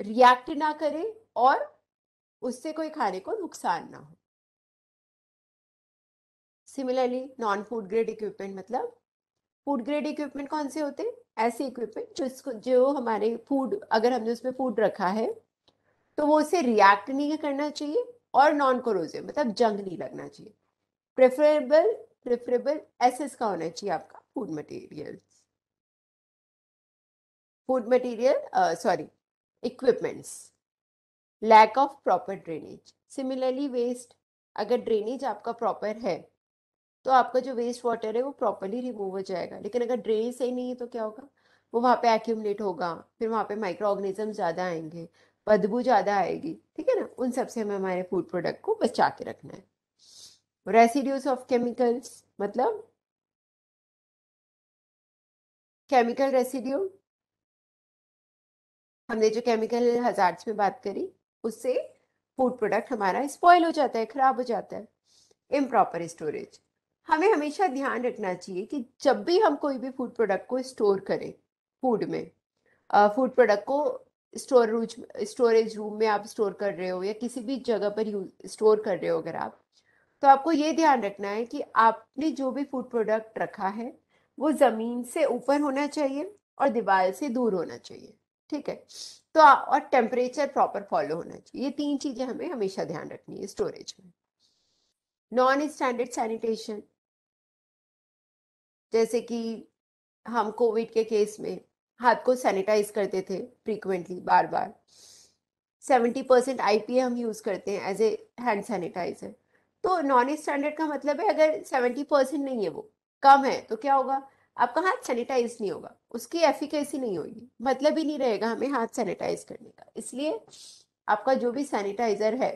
रिएक्ट ना करे और उससे कोई खाने को नुकसान ना हो। Similarly non food grade equipment मतलब फूड ग्रेड इक्विपमेंट कौन से होते हैं? ऐसे इक्विपमेंट जो हमारे फूड, अगर हमने उसमें फूड रखा है तो वो उसे रिएक्ट नहीं करना चाहिए और नॉन कोरोसिव मतलब जंग नहीं लगना चाहिए। प्रेफरेबल एसएस का होना चाहिए आपका food material sorry equipments. Lack of proper drainage, similarly waste, अगर ड्रेनेज आपका प्रॉपर है तो आपका जो वेस्ट वाटर है वो प्रॉपरली रिमूव हो जाएगा, लेकिन अगर ड्रेनेज सही नहीं है तो क्या होगा, वो वहाँ पे एक्यूमुलेट होगा, फिर वहाँ पे माइक्रो ऑर्गेनिज्म ज़्यादा आएंगे, बदबू ज़्यादा आएगी, ठीक है ना। उन सब से हमें हमारे फूड प्रोडक्ट को बचा के रखना है। रेसिड्यूज ऑफ केमिकल्स मतलब केमिकल रेसिड्यू, हमने जो केमिकल हजार्ड्स में बात करी उससे फूड प्रोडक्ट हमारा स्पॉइल हो जाता है, खराब हो जाता है। इम्प्रॉपर स्टोरेज, हमें हमेशा ध्यान रखना चाहिए कि जब भी हम कोई भी फूड प्रोडक्ट को स्टोर करें, फूड में फूड प्रोडक्ट को स्टोरेज रूम में आप स्टोर कर रहे हो या किसी भी जगह पर स्टोर कर रहे हो अगर आप, तो आपको ये ध्यान रखना है कि आपने जो भी फूड प्रोडक्ट रखा है वो जमीन से ऊपर होना चाहिए और दीवार से दूर होना चाहिए, ठीक है। तो और टेम्परेचर प्रॉपर फॉलो होना चाहिए। ये 3 चीजें हमें हमेशा ध्यान रखनी है स्टोरेज में। नॉन स्टैंडर्ड सैनिटेशन, जैसे कि हम कोविड के केस में हाथ को सैनिटाइज करते थे फ्रीक्वेंटली, बार बार। 70% IPA हम यूज करते हैं एज ए हैंड सैनिटाइजर। तो नॉन स्टैंडर्ड का मतलब है अगर 70% नहीं है, वो कम है, तो क्या होगा, आपका हाथ सैनिटाइज नहीं होगा, उसकी एफिकेसी नहीं होगी, मतलब ही नहीं रहेगा हमें हाथ सैनिटाइज करने का। इसलिए आपका जो भी सैनिटाइजर है,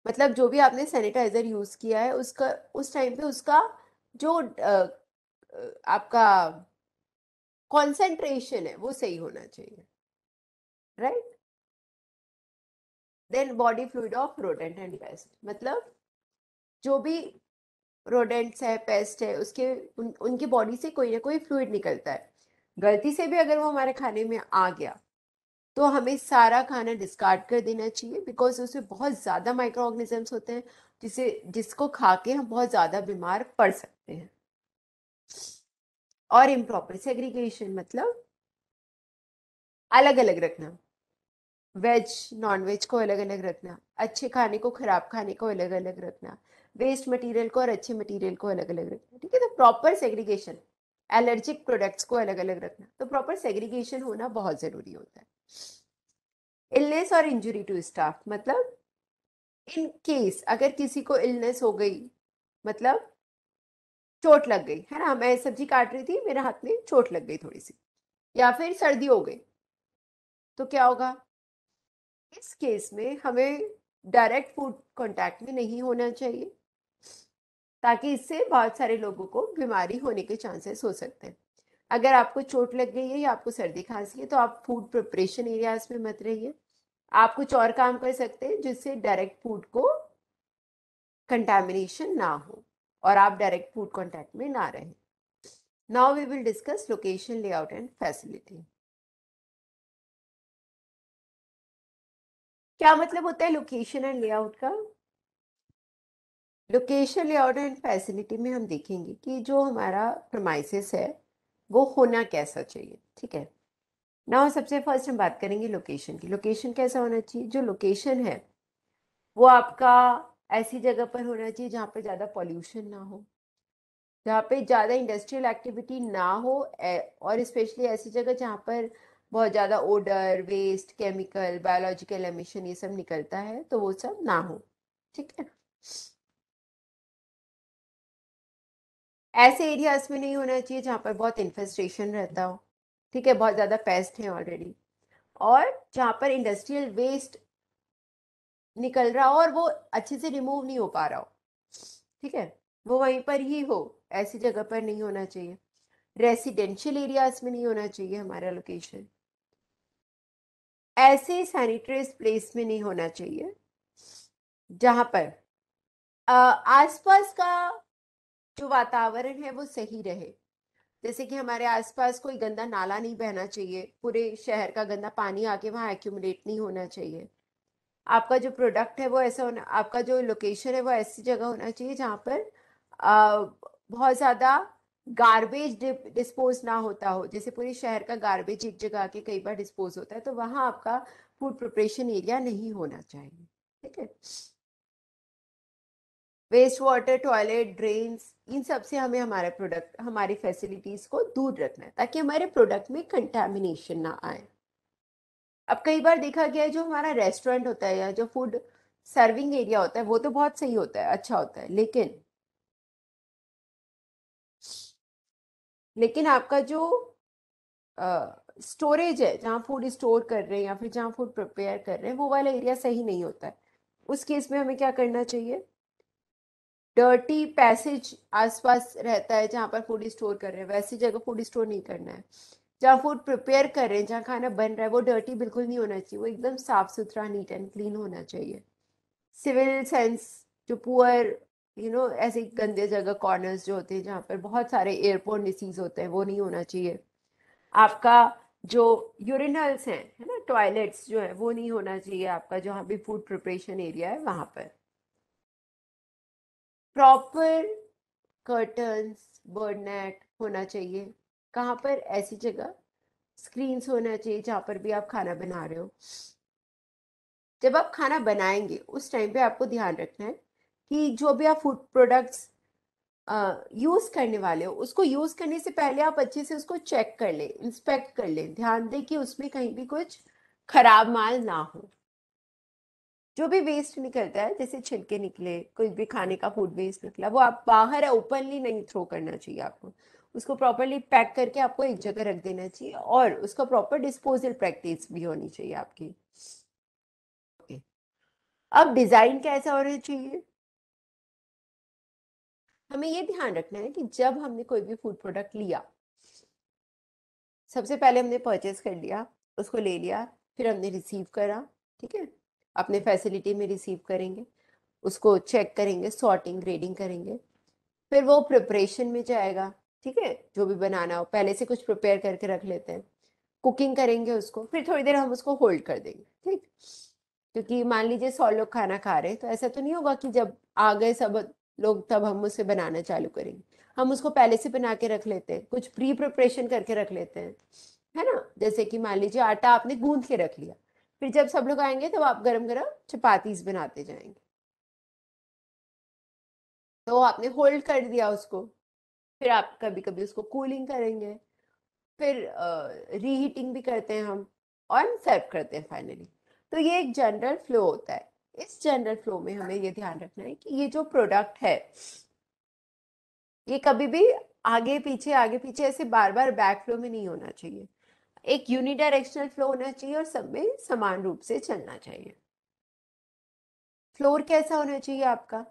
मतलब जो भी आपने सैनिटाइजर यूज किया है उसका उस टाइम पे उसका जो आपका कॉन्सेंट्रेशन है वो सही होना चाहिए, right. Then body fluid of rodent and pest, मतलब जो भी रोडेंट्स है, पेस्ट है, उसके उनकी बॉडी से कोई ना कोई फ्लूइड निकलता है। गलती से भी अगर वो हमारे खाने में आ गया तो हमें सारा खाना डिस्कार्ड कर देना चाहिए, बिकॉज उसमें बहुत ज़्यादा माइक्रो ऑर्गेनिजम्स होते हैं जिसको खा के हम बहुत ज़्यादा बीमार पड़ सकते हैं। और इम्प्रॉपर सेग्रीगेशन मतलब अलग अलग रखना, वेज नॉन वेज को अलग अलग रखना, अच्छे खाने को खराब खाने को अलग अलग रखना, वेस्ट मटेरियल को और अच्छे मटेरियल को अलग अलग रखना, ठीक है। तो प्रॉपर सेग्रीगेशन, एलर्जिक प्रोडक्ट्स को अलग अलग रखना, तो प्रॉपर सेग्रीगेशन होना बहुत जरूरी होता है। इलनेस और इंजुरी टू स्टाफ मतलब इन केस अगर किसी को इलनेस हो गई, मतलब चोट लग गई है ना, मैं सब्जी काट रही थी, मेरे हाथ में चोट लग गई थोड़ी सी, या फिर सर्दी हो गई, तो क्या होगा, इस केस में हमें डायरेक्ट फूड कांटेक्ट में नहीं होना चाहिए, ताकि इससे बहुत सारे लोगों को बीमारी होने के चांसेस हो सकते हैं। अगर आपको चोट लग गई है या आपको सर्दी खांसी है तो आप फूड प्रिपरेशन एरियाज में मत रहिए। आप कुछ और काम कर सकते हैं जिससे डायरेक्ट फूड को कंटामिनेशन ना हो और आप डायरेक्ट फूड कांटेक्ट में ना रहें। Now we will discuss location, layout and facility. क्या मतलब होता है लोकेशन एंड लेआउट का? लोकेशन, लेआउट एंड फैसिलिटी में हम देखेंगे कि जो हमारा प्रमाइसिस है वो होना कैसा चाहिए, ठीक है। ना सबसे फर्स्ट हम बात करेंगे लोकेशन की। लोकेशन कैसा होना चाहिए? जो लोकेशन है वो आपका ऐसी जगह पर होना चाहिए जहाँ पे ज़्यादा पॉल्यूशन ना हो, जहाँ पे ज़्यादा इंडस्ट्रियल एक्टिविटी ना हो, और स्पेशली ऐसी जगह जहाँ पर बहुत ज़्यादा odour, waste, chemical, biological emission ये सब निकलता है, तो वो सब ना हो, ठीक है। ऐसे एरियाज में नहीं होना चाहिए जहाँ पर बहुत इन्फेस्टेशन रहता हो, ठीक है, बहुत ज़्यादा पेस्ट हैं ऑलरेडी, और जहाँ पर इंडस्ट्रियल वेस्ट निकल रहा हो और वो अच्छे से रिमूव नहीं हो पा रहा हो, ठीक है, वो वहीं पर ही हो, ऐसी जगह पर नहीं होना चाहिए। रेसिडेंशियल एरियाज में नहीं होना चाहिए हमारा लोकेशन। ऐसे सैनिटरीज प्लेस में नहीं होना चाहिए जहाँ पर आसपास का जो वातावरण है वो सही रहे। जैसे कि हमारे आसपास कोई गंदा नाला नहीं बहना चाहिए, पूरे शहर का गंदा पानी आके वहाँ एक्यूमुलेट नहीं होना चाहिए। आपका जो प्रोडक्ट है वो ऐसा होना, आपका जो लोकेशन है वो ऐसी जगह होना चाहिए जहाँ पर बहुत ज़्यादा गार्बेज डिस्पोज ना होता हो। जैसे पूरे शहर का गार्बेज एक जगह आके कई बार डिस्पोज होता है, तो वहाँ आपका फूड प्रिपरेशन एरिया नहीं होना चाहिए, ठीक है। वेस्ट वाटर, टॉयलेट, ड्रेन्स, इन सब से हमें हमारे प्रोडक्ट, हमारी फैसिलिटीज को दूर रखना है ताकि हमारे प्रोडक्ट में कंटामिनेशन ना आए। अब कई बार देखा गया है जो हमारा रेस्टोरेंट होता है या जो फूड सर्विंग एरिया होता है वो तो बहुत सही होता है, अच्छा होता है, लेकिन आपका जो स्टोरेज है, जहाँ फूड स्टोर कर रहे हैं या फिर जहाँ फूड प्रिपेयर कर रहे हैं, वो वाला एरिया सही नहीं होता है। उस केस में हमें क्या करना चाहिए? डर्टी पैसेज आसपास रहता है जहाँ पर फूड स्टोर कर रहे हैं, वैसी जगह फूड स्टोर नहीं करना है। जहाँ फूड प्रिपेयर कर रहे हैं, जहाँ खाना बन रहा है, वो डर्टी बिल्कुल नहीं होना चाहिए, वो एकदम साफ सुथरा, नीट एंड क्लीन होना चाहिए। सिविल सेंस, जो पुअर ऐसे गंदे जगह, कॉर्नर्स जो होते हैं जहाँ पर बहुत सारे एयरपोर्ट डिसीज होते हैं, वो नहीं होना चाहिए। आपका जो यूरिनल्स हैं, है ना, टॉयलेट्स जो है वो नहीं होना चाहिए आपका जहाँ भी फूड प्रिपरेशन एरिया है वहाँ पर। प्रॉपर कर्टन्स, बर्ड नेट होना चाहिए। कहाँ पर? ऐसी जगह स्क्रीन्स होना चाहिए जहाँ पर भी आप खाना बना रहे हो। जब आप खाना बनाएंगे उस टाइम पे आपको ध्यान रखना है कि जो भी आप फूड प्रोडक्ट्स यूज करने वाले हो, उसको यूज करने से पहले आप अच्छे से उसको चेक कर लें, इंस्पेक्ट कर लें, ध्यान दें कि उसमें कहीं भी कुछ खराब माल ना हो। जो भी वेस्ट निकलता है, जैसे छिलके निकले, कोई भी खाने का फूड वेस्ट निकला, वो आप बाहर ओपनली नहीं थ्रो करना चाहिए आपको। उसको प्रॉपरली पैक करके आपको एक जगह रख देना चाहिए और उसका प्रॉपर डिस्पोजल प्रैक्टिस भी होनी चाहिए आपकी। अब डिजाइन कैसा होना चाहिए? हमें ये ध्यान रखना है कि जब हमने कोई भी फूड प्रोडक्ट लिया, सबसे पहले हमने परचेज कर लिया, उसको ले लिया, फिर हमने रिसीव करा, ठीक है, अपने फैसिलिटी में रिसीव करेंगे, उसको चेक करेंगे, सॉर्टिंग, ग्रेडिंग करेंगे, फिर वो प्रिपरेशन में जाएगा, ठीक है, जो भी बनाना हो पहले से कुछ प्रिपेयर करके रख लेते हैं, कुकिंग करेंगे उसको, फिर थोड़ी देर हम उसको होल्ड कर देंगे, ठीक। क्योंकि मान लीजिए 100 लोग खाना खा रहे हैं, तो ऐसा तो नहीं होगा कि जब आ गए सब लोग तब हम उसे बनाना चालू करेंगे। हम उसको पहले से बना के रख लेते हैं, कुछ प्री प्रिपरेशन करके रख लेते हैं, है ना। जैसे कि मान लीजिए आटा आपने गूंथ के रख लिया, फिर जब सब लोग आएंगे तब आप गरम गरम चपातीस बनाते जाएंगे, तो आपने होल्ड कर दिया उसको। फिर आप कभी कभी उसको कूलिंग करेंगे, फिर रीहीटिंग भी करते हैं हम, और सर्व करते हैं फाइनली। तो ये एक जनरल फ्लो होता है। इस जनरल फ्लो में हमें ये ध्यान रखना है कि ये जो प्रोडक्ट है ये कभी भी आगे पीछे ऐसे बार बार बैक फ्लो में नहीं होना चाहिए। एक यूनिडायरेक्शनल फ्लो होना चाहिए और सब में समान रूप से चलना चाहिए। फ्लोर कैसा होना चाहिए आपका,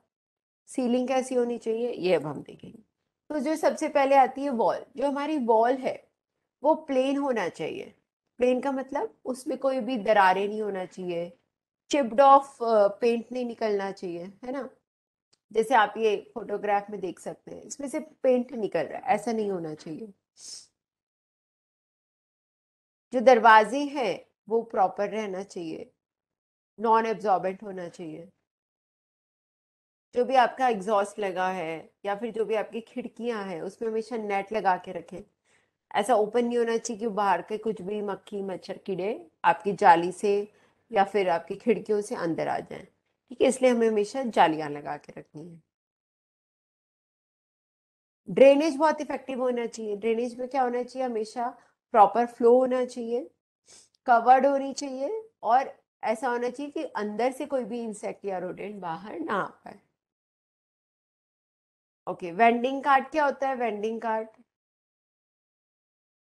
सीलिंग कैसी होनी चाहिए, ये अब हम देखेंगे। तो जो सबसे पहले आती है वॉल, जो हमारी वॉल है वो प्लेन होना चाहिए। प्लेन का मतलब उसमें कोई भी दरारें नहीं होना चाहिए, चिप्ड ऑफ पेंट नहीं निकलना चाहिए, है ना। जैसे आप ये फोटोग्राफ में देख सकते हैं, इसमें से पेंट निकल रहा है, ऐसा नहीं होना चाहिए। जो दरवाजे हैं वो प्रॉपर रहना चाहिए, नॉन एब्जॉर्बेंट होना चाहिए। जो भी आपका एग्जॉस्ट लगा है या फिर जो भी आपकी खिड़कियां हैं उसमें हमेशा नेट लगा के रखें। ऐसा ओपन नहीं होना चाहिए कि बाहर के कुछ भी मक्खी मच्छर कीड़े आपकी जाली से या फिर आपकी खिड़कियों से अंदर आ जाएं। ठीक है, इसलिए हमें हमेशा जालियां लगा के रखनी है। ड्रेनेज बहुत इफेक्टिव होना चाहिए। ड्रेनेज में क्या होना चाहिए, हमेशा प्रॉपर फ्लो होना चाहिए, कवर्ड होनी चाहिए, और ऐसा होना चाहिए कि अंदर से कोई भी इंसेक्ट या रोडेंट बाहर ना आ पाए। ओके, वेंडिंग कार्ट क्या होता है? वेंडिंग कार्ट,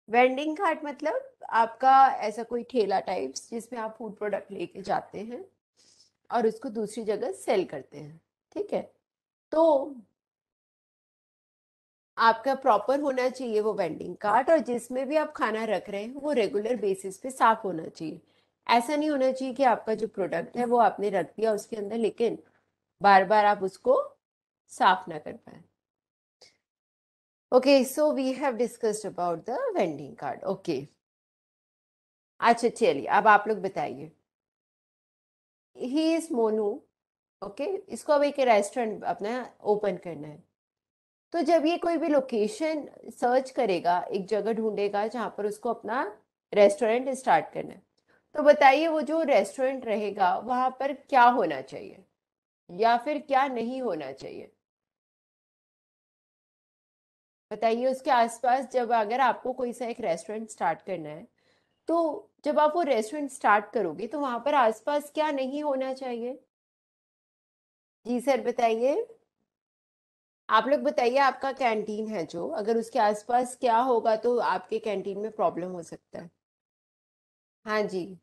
वेंडिंग कार्ट मतलब आपका ऐसा कोई ठेला टाइप्स जिसमें आप फूड प्रोडक्ट लेके जाते हैं और उसको दूसरी जगह सेल करते हैं। ठीक है, तो आपका प्रॉपर होना चाहिए वो वेंडिंग कार्ट, और जिसमें भी आप खाना रख रहे हैं वो रेगुलर बेसिस पे साफ होना चाहिए। ऐसा नहीं होना चाहिए कि आपका जो प्रोडक्ट है वो आपने रख दिया उसके अंदर, लेकिन बार बार आप उसको साफ ना कर पाए। Okay, so we have discussed about the vending card. Okay, अच्छा चलिए अब आप लोग बताइए। He is Monu. ओके, इसको अब एक रेस्टोरेंट अपना ओपन करना है। तो जब ये कोई भी लोकेशन सर्च करेगा, एक जगह ढूंढेगा जहां पर उसको अपना रेस्टोरेंट स्टार्ट करना है, तो बताइए वो जो रेस्टोरेंट रहेगा वहां पर क्या होना चाहिए या फिर क्या नहीं होना चाहिए? बताइए उसके आसपास, जब अगर आपको कोई सा एक रेस्टोरेंट स्टार्ट करना है तो जब आप वो रेस्टोरेंट स्टार्ट करोगे तो वहां पर आसपास क्या नहीं होना चाहिए? जी सर बताइए। आप लोग बताइए, आपका कैंटीन है जो, अगर उसके आसपास क्या होगा तो आपके कैंटीन में प्रॉब्लम हो सकता है। हाँ जी,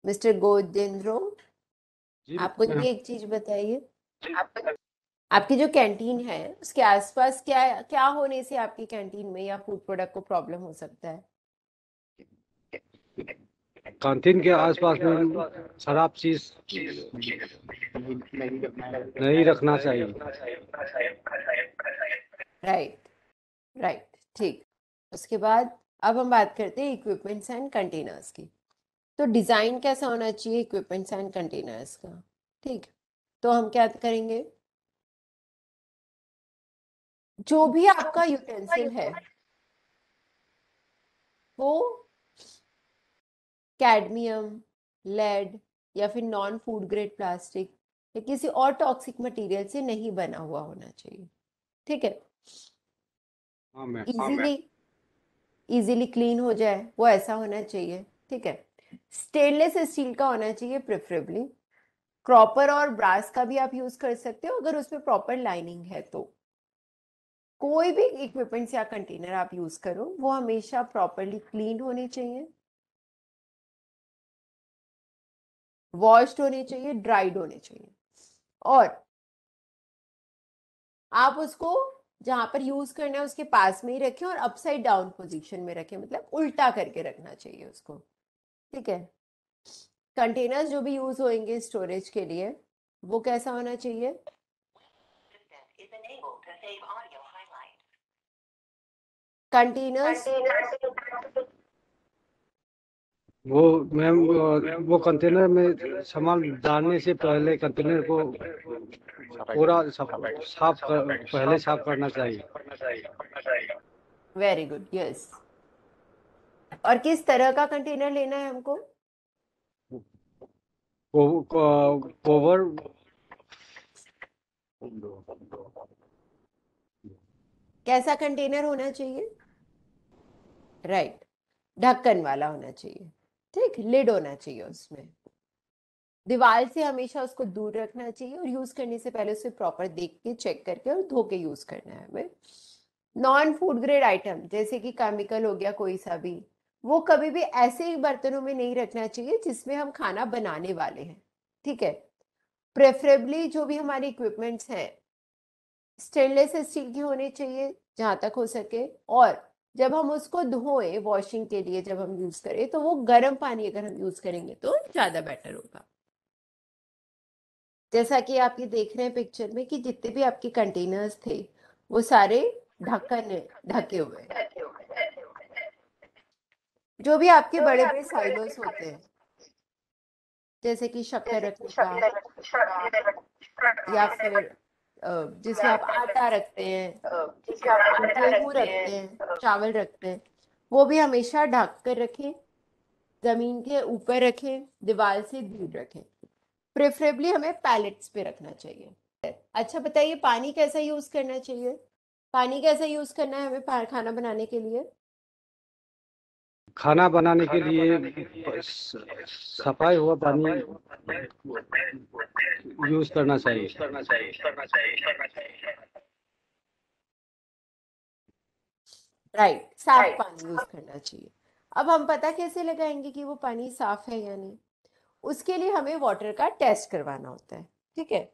मिस्टर गोजेंद्रो, जी आप मुझे एक चीज बताइए, आपकी जो कैंटीन है उसके आसपास क्या क्या होने से आपकी कैंटीन में या फूड प्रोडक्ट को प्रॉब्लम हो सकता है? कैंटीन के आसपास में शराब चीज नहीं रखना चाहिए। राइट, राइट, ठीक। उसके बाद अब हम बात करते हैं इक्विपमेंट्स एंड कंटेनर्स की। तो डिजाइन कैसा होना चाहिए इक्विपमेंट्स एंड कंटेनर्स का? ठीक, तो हम क्या करेंगे, जो भी आपका यूटेंसिल है वो कैडमियम, लेड या फिर नॉन फूड ग्रेड प्लास्टिक या किसी और टॉक्सिक मटेरियल से नहीं बना हुआ होना चाहिए। ठीक है, हाँ मैम। इजीली क्लीन हो जाए वो ऐसा होना चाहिए। ठीक है, स्टेनलेस स्टील का होना चाहिए प्रेफरेबली। कॉपर और ब्रास का भी आप यूज कर सकते हो अगर उसमें प्रॉपर लाइनिंग है तो। कोई भी इक्विपमेंट्स या कंटेनर आप यूज करो वो हमेशा प्रॉपरली क्लीन होने चाहिए, वॉश्ड होने चाहिए, ड्राइड होने चाहिए, और आप उसको जहां पर यूज करना है उसके पास में ही रखें और अपसाइड डाउन पोजीशन में रखें, मतलब उल्टा करके रखना चाहिए उसको। ठीक है, कंटेनर्स जो भी यूज होंगे स्टोरेज के लिए वो कैसा होना चाहिए? कंटेनर्स, वो मैम वो कंटेनर में सामान डालने से पहले कंटेनर को पूरा पहले साफ करना चाहिए। Very good, yes. और किस तरह का कंटेनर लेना है हमको? कोवर कैसा कंटेनर होना चाहिए? राइट, ढक्कन वाला होना चाहिए। ठीक, लिड होना चाहिए उसमें। दीवार से हमेशा उसको दूर रखना चाहिए और यूज करने से पहले उसे प्रॉपर देख के चेक करके और धो के यूज करना है हमें। नॉन फूड ग्रेड आइटम जैसे कि केमिकल हो गया कोई सा भी, वो कभी भी ऐसे ही बर्तनों में नहीं रखना चाहिए जिसमें हम खाना बनाने वाले हैं। ठीक है, प्रेफरेबली जो भी हमारे इक्विपमेंट्स हैं स्टेनलेस स्टील के होने चाहिए जहां तक हो सके, और जब हम उसको धोएं वॉशिंग के लिए जब हम यूज करें तो वो गर्म पानी अगर हम यूज करेंगे तो ज्यादा बेटर होगा। जैसा कि आप ये देख रहे हैं पिक्चर में कि जितने भी आपके कंटेनर्स थे वो सारे ढक्कन ढके हुए हैं। जो भी आपके बड़े बड़े साइलोस होते हैं जैसे कि शक्कर रखने का, या फिर जिसमें आप आटा रखते हैं, गेहूं रखते हैं, चावल रखते हैं, वो भी हमेशा ढक कर रखें, जमीन के ऊपर रखें, दीवार से दूर रखें। प्रेफरेबली हमें पैलेट्स पे रखना चाहिए। अच्छा बताइए, पानी कैसा यूज करना चाहिए? पानी कैसा यूज करना है हमें खाना बनाने के लिए? खाना बनाने के लिए सफाई हुआ पानी यूज करना चाहिए। राइट, साफ पानी यूज करना चाहिए। अब हम पता कैसे लगाएंगे कि वो पानी साफ है या नहीं? उसके लिए हमें वाटर का टेस्ट करवाना होता है। ठीक है,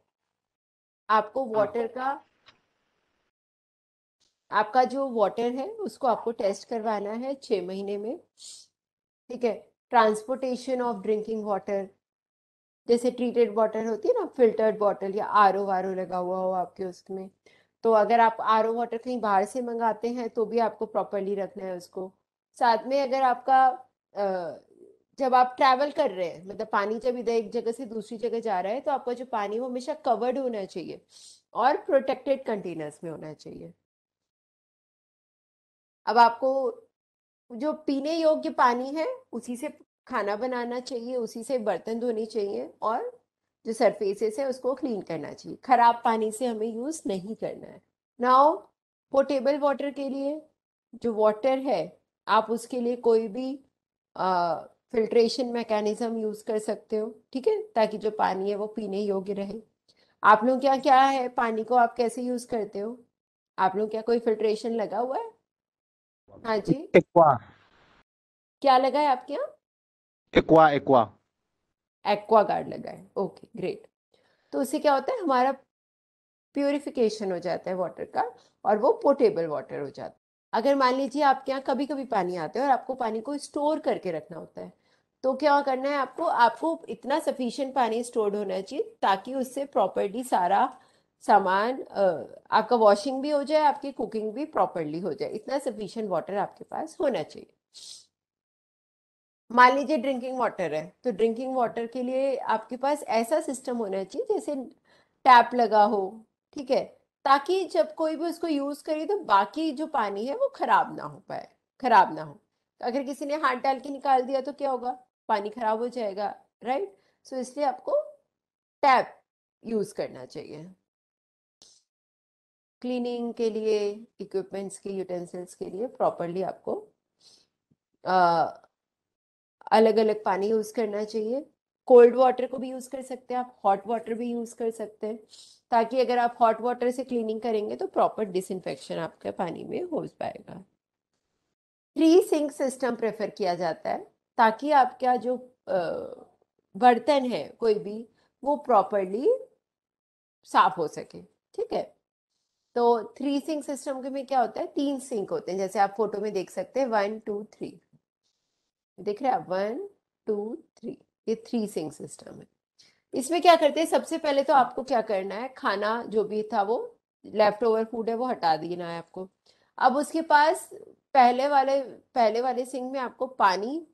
आपको वाटर का, आपका जो वाटर है उसको आपको टेस्ट करवाना है 6 महीने में। ठीक है, ट्रांसपोर्टेशन ऑफ ड्रिंकिंग वाटर, जैसे ट्रीटेड वाटर होती है ना, फिल्टर्ड बॉटल या आरओ वारो लगा हुआ हो आपके उसमें, तो अगर आप आरओ वाटर कहीं बाहर से मंगाते हैं तो भी आपको प्रॉपरली रखना है उसको। साथ में अगर आपका जब आप ट्रैवल कर रहे हैं, मतलब पानी जब इधर एक जगह से दूसरी जगह जा रहा है, तो आपका जो पानी वो हमेशा कवर्ड होना चाहिए और प्रोटेक्टेड कंटेनर्स में होना चाहिए। अब आपको जो पीने योग्य पानी है उसी से खाना बनाना चाहिए, उसी से बर्तन धोने चाहिए, और जो सरफेसेस है उसको क्लीन करना चाहिए। खराब पानी से हमें यूज नहीं करना है। नाउ पोर्टेबल वाटर के लिए जो वाटर है, आप उसके लिए कोई भी फिल्ट्रेशन मैकेनिज्म यूज कर सकते हो। ठीक है, ताकि जो पानी है वो पीने योग्य रहे। आप लोग क्या क्या है, पानी को आप कैसे यूज करते हो? आप लोग क्या कोई फिल्ट्रेशन लगा हुआ है? हाँ जी, एक्वा क्या लगा है आपके यहाँ? एक्वा एक्वा एक्वागार्ड लगा है। Okay great. तो उससे क्या होता है, हमारा प्यूरिफिकेशन हो जाता है वाटर का, और वो पोर्टेबल वाटर हो जाता है। अगर मान लीजिए आपके यहाँ कभी कभी पानी आता है और आपको पानी को स्टोर करके रखना होता है, तो क्या करना है आपको? आपको इतना सफिशिएंट पानी स्टोर्ड होना चाहिए ताकि उससे प्रॉपर्ली सारा सामान आपका वॉशिंग भी हो जाए, आपकी कुकिंग भी प्रॉपरली हो जाए। इतना सफिशिएंट वाटर आपके पास होना चाहिए। मान लीजिए ड्रिंकिंग वाटर है, तो ड्रिंकिंग वाटर के लिए आपके पास ऐसा सिस्टम होना चाहिए जैसे टैप लगा हो। ठीक है, ताकि जब कोई भी उसको यूज करे तो बाकी जो पानी है वो खराब ना हो पाए, खराब ना हो। तो अगर किसी ने हाथ डाल के निकाल दिया तो क्या होगा? पानी खराब हो जाएगा। राइट, सो इसलिए आपको टैप यूज करना चाहिए। क्लीनिंग के लिए, इक्विपमेंट्स के, यूटेंसिल्स के लिए प्रॉपरली आपको अलग अलग पानी यूज करना चाहिए। कोल्ड वाटर को भी यूज कर सकते हैं आप, हॉट वाटर भी यूज कर सकते हैं, ताकि अगर आप हॉट वाटर से क्लीनिंग करेंगे तो प्रॉपर डिसइंफेक्शन आपके पानी में हो पाएगा। 3 सिंक सिस्टम प्रेफर किया जाता है, ताकि आपका जो बर्तन है कोई भी, वो प्रॉपरली साफ हो सके। ठीक है, तो 3 सिंक सिस्टम के में क्या होता है, 3 सिंक होते हैं, जैसे आप फोटो में देख सकते हैं 1 2 3, देख रहे हैं आप, 1 2 3, ये 3 सिंक सिस्टम है। इसमें क्या करते हैं, सबसे पहले तो आपको क्या करना है, खाना जो भी था वो लेफ्ट ओवर फूड है वो हटा देना है आपको। अब उसके पास पहले वाले सिंक में आपको पानी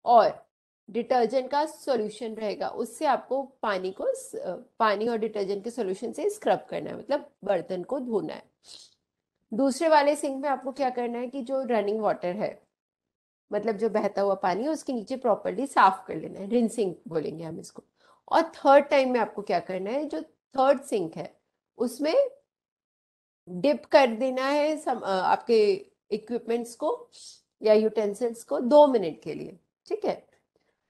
और डिटर्जेंट का सॉल्यूशन रहेगा, उससे आपको पानी और डिटर्जेंट के सॉल्यूशन से स्क्रब करना है, मतलब बर्तन को धोना है। दूसरे वाले सिंक में आपको क्या करना है कि जो रनिंग वाटर है, मतलब जो बहता हुआ पानी है, उसके नीचे प्रॉपरली साफ कर लेना है, रिंसिंग बोलेंगे हम इसको। और थर्ड टाइम में आपको क्या करना है, जो थर्ड सिंक है उसमें डिप कर देना है आपके इक्विपमेंट्स को या यूटेंसिल्स को 2 मिनट के लिए। ठीक है,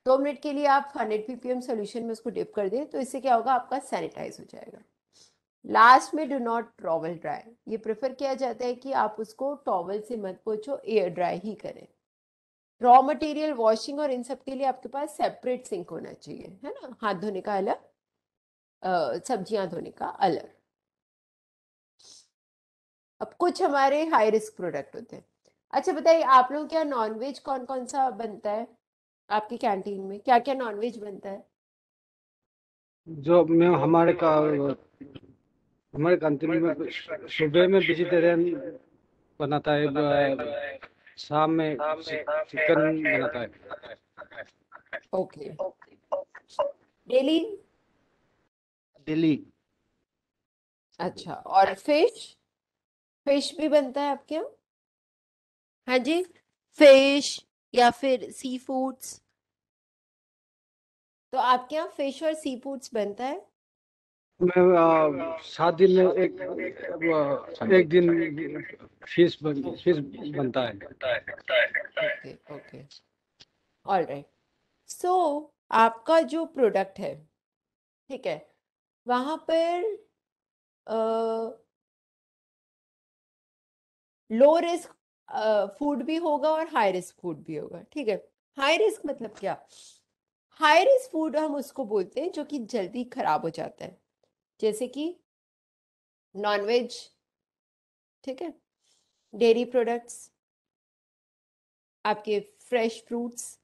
2 मिनट के लिए आप 100 ppm सोल्यूशन में उसको डिप कर दें, तो इससे क्या होगा, आपका सैनिटाइज हो जाएगा। लास्ट में डू नॉट टॉवल ड्राई, ये प्रेफर किया जाता है कि आप उसको टॉवल से मत पोंछो, एयर ड्राई ही करें। रॉ मटेरियल वॉशिंग और इन सब के लिए आपके पास सेपरेट सिंक होना चाहिए, है ना, हाथ धोने का अलग, सब्जियां धोने का अलग। अब कुछ हमारे हाई रिस्क प्रोडक्ट होते हैं। अच्छा बताइए, आप लोग क्या नॉनवेज कौन कौन सा बनता है आपकी कैंटीन में? क्या क्या नॉनवेज बनता है? जो मैं हमारे कंट्री में सुबह में वेजिटेरियन बनाता है, शाम में चिकन बनाता है। Okay, daily daily. अच्छा, और फिश? फिश भी बनता है आपके यहाँ? हाँ जी, फिश या फिर सी फूड्स। तो आपके यहाँ फिश और सी फूड्स बनता है? मैं 7 दिन में एक दिन फिश बनता है। Okay okay, all right. So आपका जो प्रोडक्ट है, ठीक है, वहाँ पर लो रिस्क फूड भी होगा और हाई रिस्क फूड भी होगा, ठीक है। हाई रिस्क मतलब क्या? हाई रिस्क फूड हम उसको बोलते हैं जो कि जल्दी खराब हो जाता है, जैसे कि नॉनवेज, ठीक है, डेयरी प्रोडक्ट्स, आपके फ्रेश फ्रूट्स,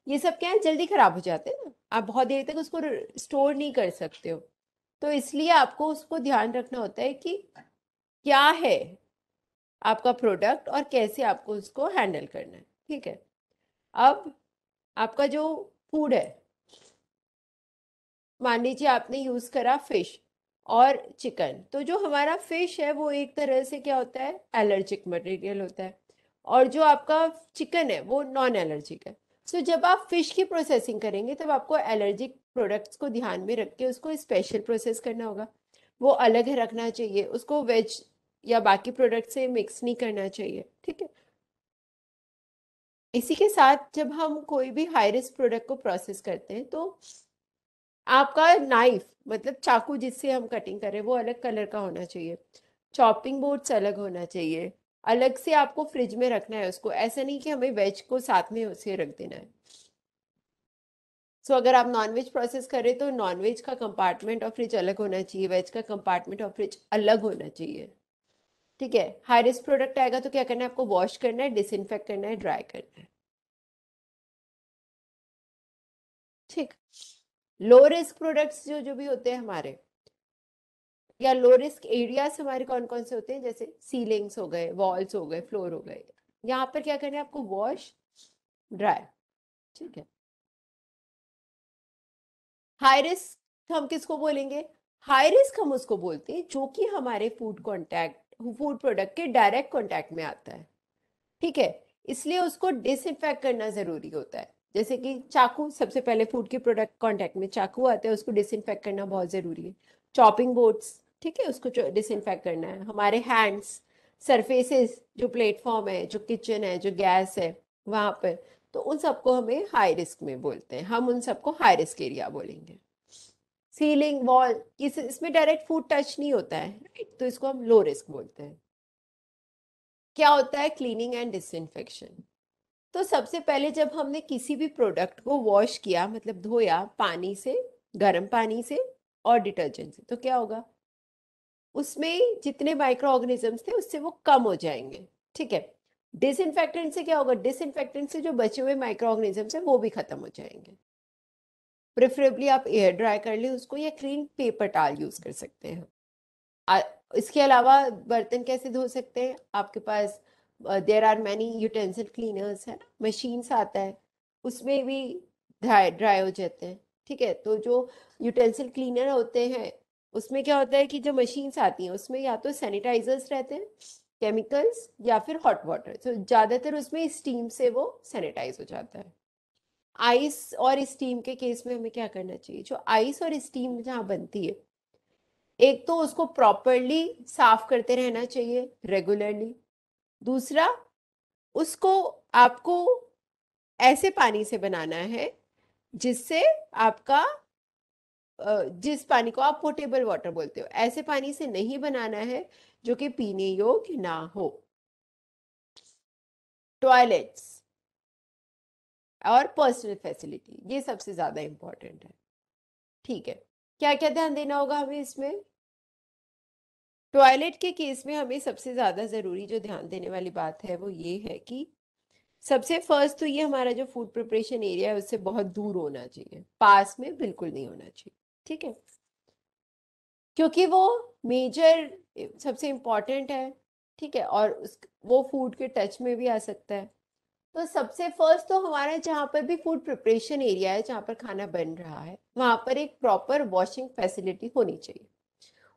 ये सब क्या है, जल्दी खराब हो जाते हैं ना, आप बहुत देर तक उसको स्टोर नहीं कर सकते हो। तो इसलिए आपको उसको ध्यान रखना होता है कि क्या है आपका प्रोडक्ट और कैसे आपको उसको हैंडल करना है, ठीक है। अब आपका जो फूड है, मान लीजिए आपने यूज करा फिश और चिकन, तो जो हमारा फिश है वो एक तरह से क्या होता है, एलर्जिक मटेरियल होता है, और जो आपका चिकन है वो नॉन एलर्जिक है। सो जब आप फिश की प्रोसेसिंग करेंगे तब आपको एलर्जिक प्रोडक्ट्स को ध्यान में रख के उसको स्पेशल प्रोसेस करना होगा, वो अलग रखना चाहिए, उसको वेज या बाकी प्रोडक्ट से मिक्स नहीं करना चाहिए, ठीक है। इसी के साथ जब हम कोई भी हाई रिस्क प्रोडक्ट को प्रोसेस करते हैं तो आपका नाइफ मतलब चाकू जिससे हम कटिंग करें वो अलग कलर का होना चाहिए, चॉपिंग बोर्ड्स अलग होना चाहिए, अलग से आपको फ्रिज में रखना है उसको, ऐसा नहीं कि हमें वेज को साथ में उसे रख देना है। सो अगर आप नॉनवेज प्रोसेस करें तो नॉनवेज का कंपार्टमेंट और फ्रिज अलग होना चाहिए, वेज का कंपार्टमेंट और फ्रिज अलग होना चाहिए, ठीक है। हाई रिस्क प्रोडक्ट आएगा तो क्या करना है, आपको वॉश करना है, डिसइंफेक्ट करना है, ड्राई करना है, ठीक। लो रिस्क प्रोडक्ट्स जो जो भी होते हैं हमारे, या लो रिस्क एरियाज हमारे कौन कौन से होते हैं, जैसे सीलिंग्स हो गए, वॉल्स हो गए, फ्लोर हो गए, यहाँ पर क्या करना है आपको, वॉश, ड्राई, ठीक है। हाई रिस्क हम किसको बोलेंगे, हाई रिस्क हम उसको बोलते हैं जो कि हमारे फूड प्रोडक्ट के डायरेक्ट कांटेक्ट में आता है, ठीक है। इसलिए उसको डिसइंफेक्ट करना जरूरी होता है, जैसे कि चाकू, सबसे पहले फूड के प्रोडक्ट कांटेक्ट में चाकू आते हैं, उसको डिसइंफेक्ट करना बहुत जरूरी है। चॉपिंग बोर्ड्स, ठीक है, उसको डिसइंफेक्ट करना है। हमारे हैंड्स, सरफेसेस, जो प्लेटफॉर्म है, जो किचन है, जो गैस है वहां पर, तो उन सबको हमें हाई रिस्क में बोलते हैं, हम उन सबको हाई रिस्क एरिया बोलेंगे। सीलिंग, वॉल, इसमें डायरेक्ट फूड टच नहीं होता है, राइट, तो इसको हम लो रिस्क बोलते हैं। क्या होता है क्लीनिंग एंड डिसइंफेक्शन? तो सबसे पहले जब हमने किसी भी प्रोडक्ट को वॉश किया, मतलब धोया पानी से, गर्म पानी से और डिटर्जेंट से, तो क्या होगा, उसमें जितने माइक्रो ऑर्गेनिजम्स थे उससे वो कम हो जाएंगे, ठीक है। डिसइंफेक्टेंट से क्या होगा, डिसइंफेक्टेंट से जो बचे हुए माइक्रो ऑर्गेनिजम्स हैं वो भी खत्म हो जाएंगे। प्रेफरेबली आप एयर ड्राई कर ले उसको, या क्लीन पेपर टॉवल यूज कर सकते हैं। इसके अलावा बर्तन कैसे धो सकते हैं, आपके पास there are many utensil cleaners है ना, मशीन्स आता है, उसमें भी ड्राई हो जाते हैं, ठीक है। तो जो यूटेंसिल क्लीनर होते हैं उसमें क्या होता है कि जो मशीन्स आती हैं उसमें या तो सैनिटाइजर्स रहते हैं, केमिकल्स, या फिर हॉट वाटर, तो ज़्यादातर उसमें स्टीम से वो सैनिटाइज हो जाता है। आइस और स्टीम के केस में हमें क्या करना चाहिए, जो आइस और स्टीम जहाँ बनती है, एक तो उसको प्रॉपरली साफ करते रहना चाहिए रेगुलरली, दूसरा उसको आपको ऐसे पानी से बनाना है जिससे आपका जिस पानी को आप पोटेबल वाटर बोलते हो, ऐसे पानी से नहीं बनाना है जो कि पीने योग्य ना हो। टॉयलेट्स और पर्सनल फैसिलिटी, ये सबसे ज्यादा इंपॉर्टेंट है, ठीक है। क्या क्या ध्यान देना होगा हमें इसमें, टॉयलेट के केस में हमें सबसे ज्यादा जरूरी जो ध्यान देने वाली बात है वो ये है कि सबसे फर्स्ट तो ये हमारा जो फूड प्रिपरेशन एरिया है उससे बहुत दूर होना चाहिए, पास में बिल्कुल नहीं होना चाहिए, ठीक है, क्योंकि वो मेजर सबसे इम्पोर्टेंट है, ठीक है, और वो फूड के टच में भी आ सकता है। तो सबसे फर्स्ट तो हमारा जहाँ पर भी फूड प्रिपरेशन एरिया है, जहाँ पर खाना बन रहा है, वहाँ पर एक प्रॉपर वॉशिंग फैसिलिटी होनी चाहिए।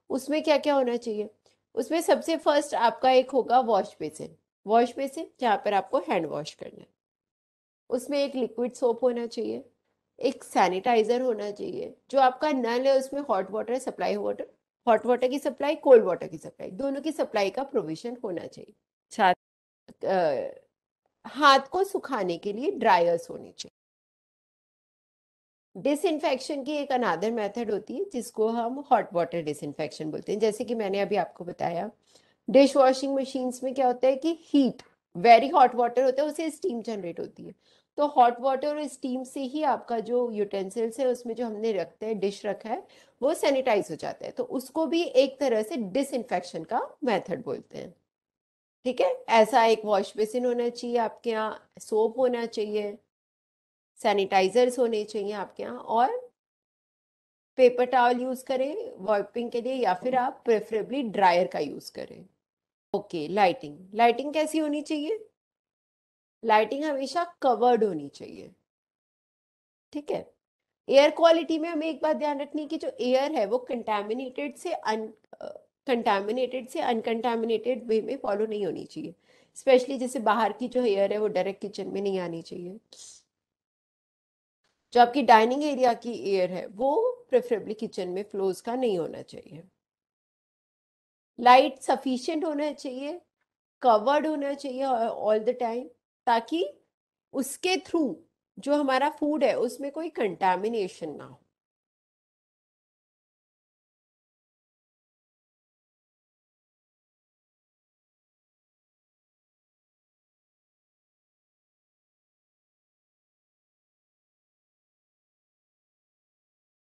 उसमें क्या क्या होना चाहिए? उसमें सबसे फर्स्ट आपका एक होगा वॉश बेसिन जहाँ पर आपको हैंड वॉश करना है। उसमें एक लिक्विड सोप होना चाहिए, एक सैनिटाइजर होना चाहिए। जो आपका नल है उसमें hot water supply, hot water की सप्लाई, कोल्ड वाटर की सप्लाई, दोनों की सप्लाई का प्रोविजन होना चाहिए। साथ हाथ को सुखाने के लिए ड्रायर्स होने चाहिए। डिसइंफेक्शन की एक अनादर मेथड होती है जिसको हम हॉट वाटर डिसइंफेक्शन बोलते हैं। जैसे कि मैंने अभी आपको बताया, डिश वॉशिंग मशीन्स में क्या होता है कि हीट, वेरी हॉट वाटर होता है, उससे स्टीम जनरेट होती है। तो हॉट वाटर और स्टीम से ही आपका जो यूटेंसिल्स है उसमें जो हमने रखते हैं, डिश रखा है, वो सैनिटाइज हो जाता है। तो उसको भी एक तरह से डिसइंफेक्शन का मेथड बोलते हैं। ठीक है, ऐसा एक वॉश बेसिन होना चाहिए आपके यहाँ, सोप होना चाहिए, सैनिटाइजर्स होने चाहिए आपके यहाँ, और पेपर टॉवल यूज करें वाइपिंग के लिए, या फिर आप प्रेफरेबली ड्रायर का यूज करें। ओके, लाइटिंग कैसी होनी चाहिए? लाइटिंग हमेशा कवर्ड होनी चाहिए। ठीक है। एयर क्वालिटी में हमें एक बात ध्यान रखनी है कि जो एयर है वो कंटामिनेटेड से अनकंटामिनेटेड वे में फॉलो नहीं होनी चाहिए। स्पेशली जैसे बाहर की जो एयर है वो डायरेक्ट किचन में नहीं आनी चाहिए। जो आपकी डाइनिंग एरिया की एयर है वो प्रेफरेबली किचन में फ्लोज का नहीं होना चाहिए। लाइट सफिशिएंट होना चाहिए, कवर्ड होना चाहिए ऑल द टाइम, ताकि उसके थ्रू जो हमारा फूड है उसमें कोई कंटामिनेशन ना हो।